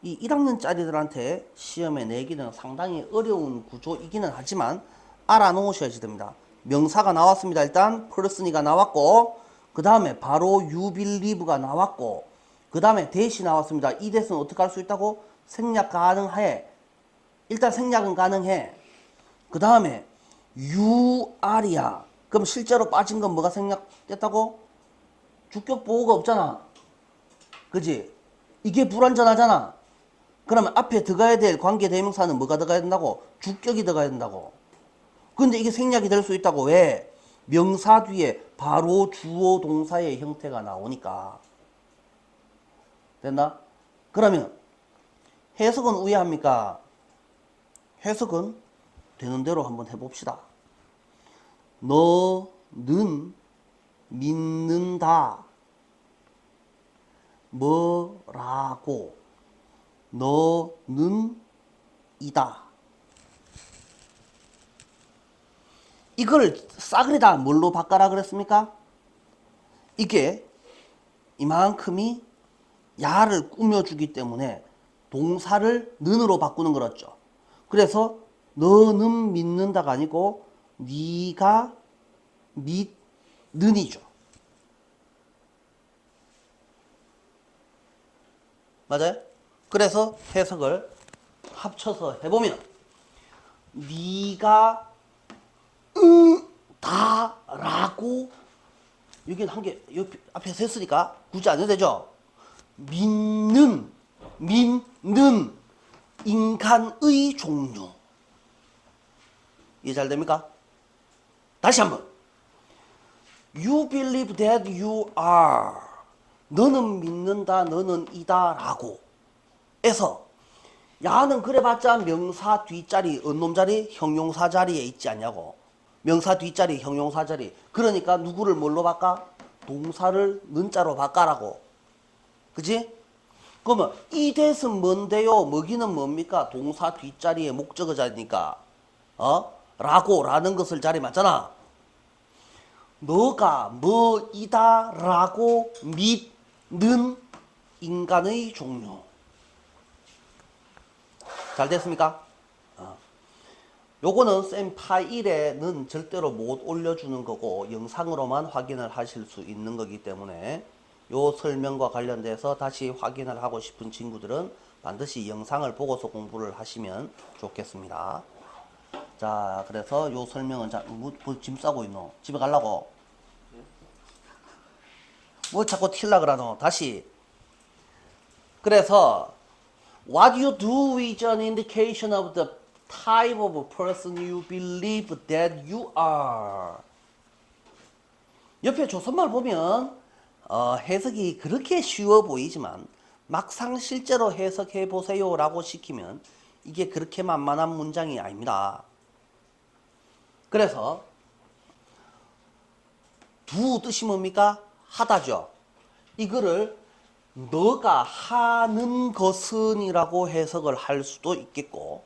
이 1학년짜리들한테 시험에 내기는 상당히 어려운 구조이기는 하지만 알아놓으셔야지 됩니다. 명사가 나왔습니다. 일단 person이가 나왔고 그 다음에 바로 you believe가 나왔고 그 다음에 that이 나왔습니다. 이 that은 어떻게 할 수 있다고? 생략 가능해. 일단 생략은 가능해. 그 다음에 you are야. 그럼 실제로 빠진 건 뭐가 생략됐다고? 주격 보호가 없잖아. 그지? 이게 불완전하잖아. 그러면 앞에 들어가야 될 관계대명사는 뭐가 들어가야 된다고? 주격이 들어가야 된다고. 근데 이게 생략이 될 수 있다고. 왜? 명사 뒤에 바로 주어 동사의 형태가 나오니까. 됐나? 그러면 해석은 우회합니까? 해석은 되는 대로 한번 해봅시다. 너는 믿는다. 뭐라고? 너는 이다. 이걸 싸그리 다 뭘로 바꿔라 그랬습니까? 이게 이만큼이 야를 꾸며주기 때문에 동사를 는으로 바꾸는 거였죠. 그래서 너는 믿는다가 아니고 네가 믿는이죠. 맞아요? 그래서 해석을 합쳐서 해보면 네가 다라고 여기 한 개 앞에 셌으니까 굳이 안 해도 되죠? 믿는 인간의 종류. 이해 잘 됩니까? 다시 한번. You believe that you are. 너는 믿는다, 너는 이다 라고 에서 야는 그래봤자 명사 뒷자리, 언놈 자리, 형용사 자리에 있지 않냐고. 명사 뒷자리, 형용사 자리. 그러니까 누구를 뭘로 바꿔? 동사를 는자로 바꿔라고. 그지? 그러면 이 that은 뭔데요? 뭐기는 뭡니까? 동사 뒷자리에 목적어 자리니까 라고 라는 것을 자리 맞잖아. 너가 뭐이다 라고 믿는 인간의 종류. 잘 됐습니까? 요거는 쌤 파일에는 절대로 못 올려주는 거고 영상으로만 확인을 하실 수 있는 거기 때문에 요 설명과 관련돼서 다시 확인을 하고 싶은 친구들은 반드시 영상을 보고서 공부를 하시면 좋겠습니다. 자, 그래서 요 설명은 짐 싸고 있노? 집에 가려고? 뭐 자꾸 튈라 그러노? 다시. 그래서 what you do is an indication of the type of person you believe that you are. 옆에 조선말 보면 해석이 그렇게 쉬워 보이지만 막상 실제로 해석해 보세요 라고 시키면 이게 그렇게 만만한 문장이 아닙니다. 그래서 두 뜻이 뭡니까? 하다죠. 이거를 너가 하는 것은 이라고 해석을 할 수도 있겠고,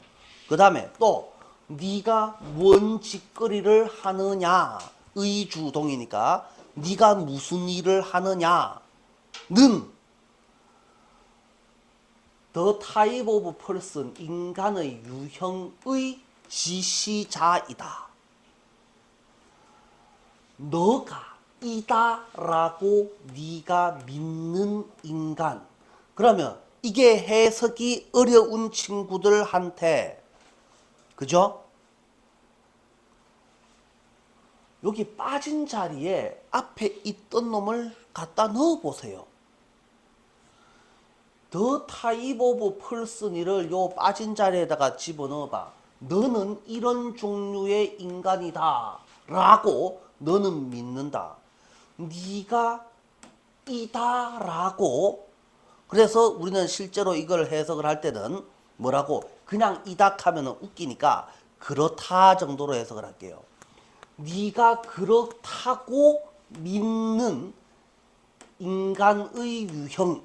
그 다음에 또 네가 뭔 짓거리를 하느냐의 주동이니까 네가 무슨 일을 하느냐는 the type of person, 인간의 유형의 지시자이다. 너가 이다라고 네가 믿는 인간. 그러면 이게 해석이 어려운 친구들한테, 그죠? 여기 빠진 자리에 앞에 있던 놈을 갖다 넣어 보세요. The type of person을 요 빠진 자리에다가 집어넣어 봐. 너는 이런 종류의 인간이다 라고 너는 믿는다. 네가 이다라고. 그래서 우리는 실제로 이걸 해석을 할 때는 뭐라고? 그냥 이다 하면 웃기니까 그렇다 정도로 해석을 할게요. 네가 그렇다고 믿는 인간의 유형.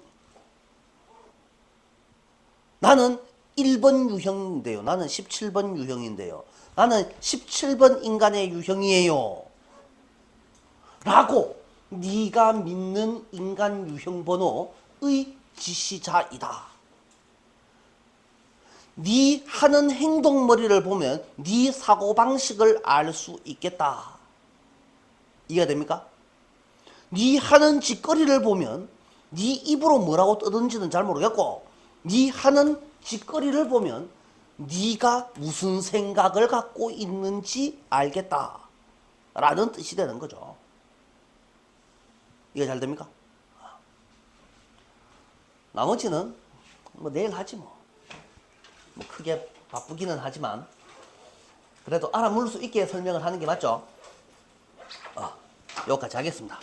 나는 1번 유형인데요. 나는 17번 유형인데요. 나는 17번 인간의 유형이에요. 라고 네가 믿는 인간 유형 번호의 지시자이다. 네 하는 행동머리를 보면 네 사고방식을 알 수 있겠다. 이해가 됩니까? 네 하는 짓거리를 보면 네 입으로 뭐라고 떠든지는 잘 모르겠고, 네 하는 짓거리를 보면 네가 무슨 생각을 갖고 있는지 알겠다 라는 뜻이 되는 거죠. 이해 잘 됩니까? 나머지는 뭐 내일 하지 뭐 크게 바쁘기는 하지만 그래도 알아물 수 있게 설명을 하는 게 맞죠? 여기까지 하겠습니다.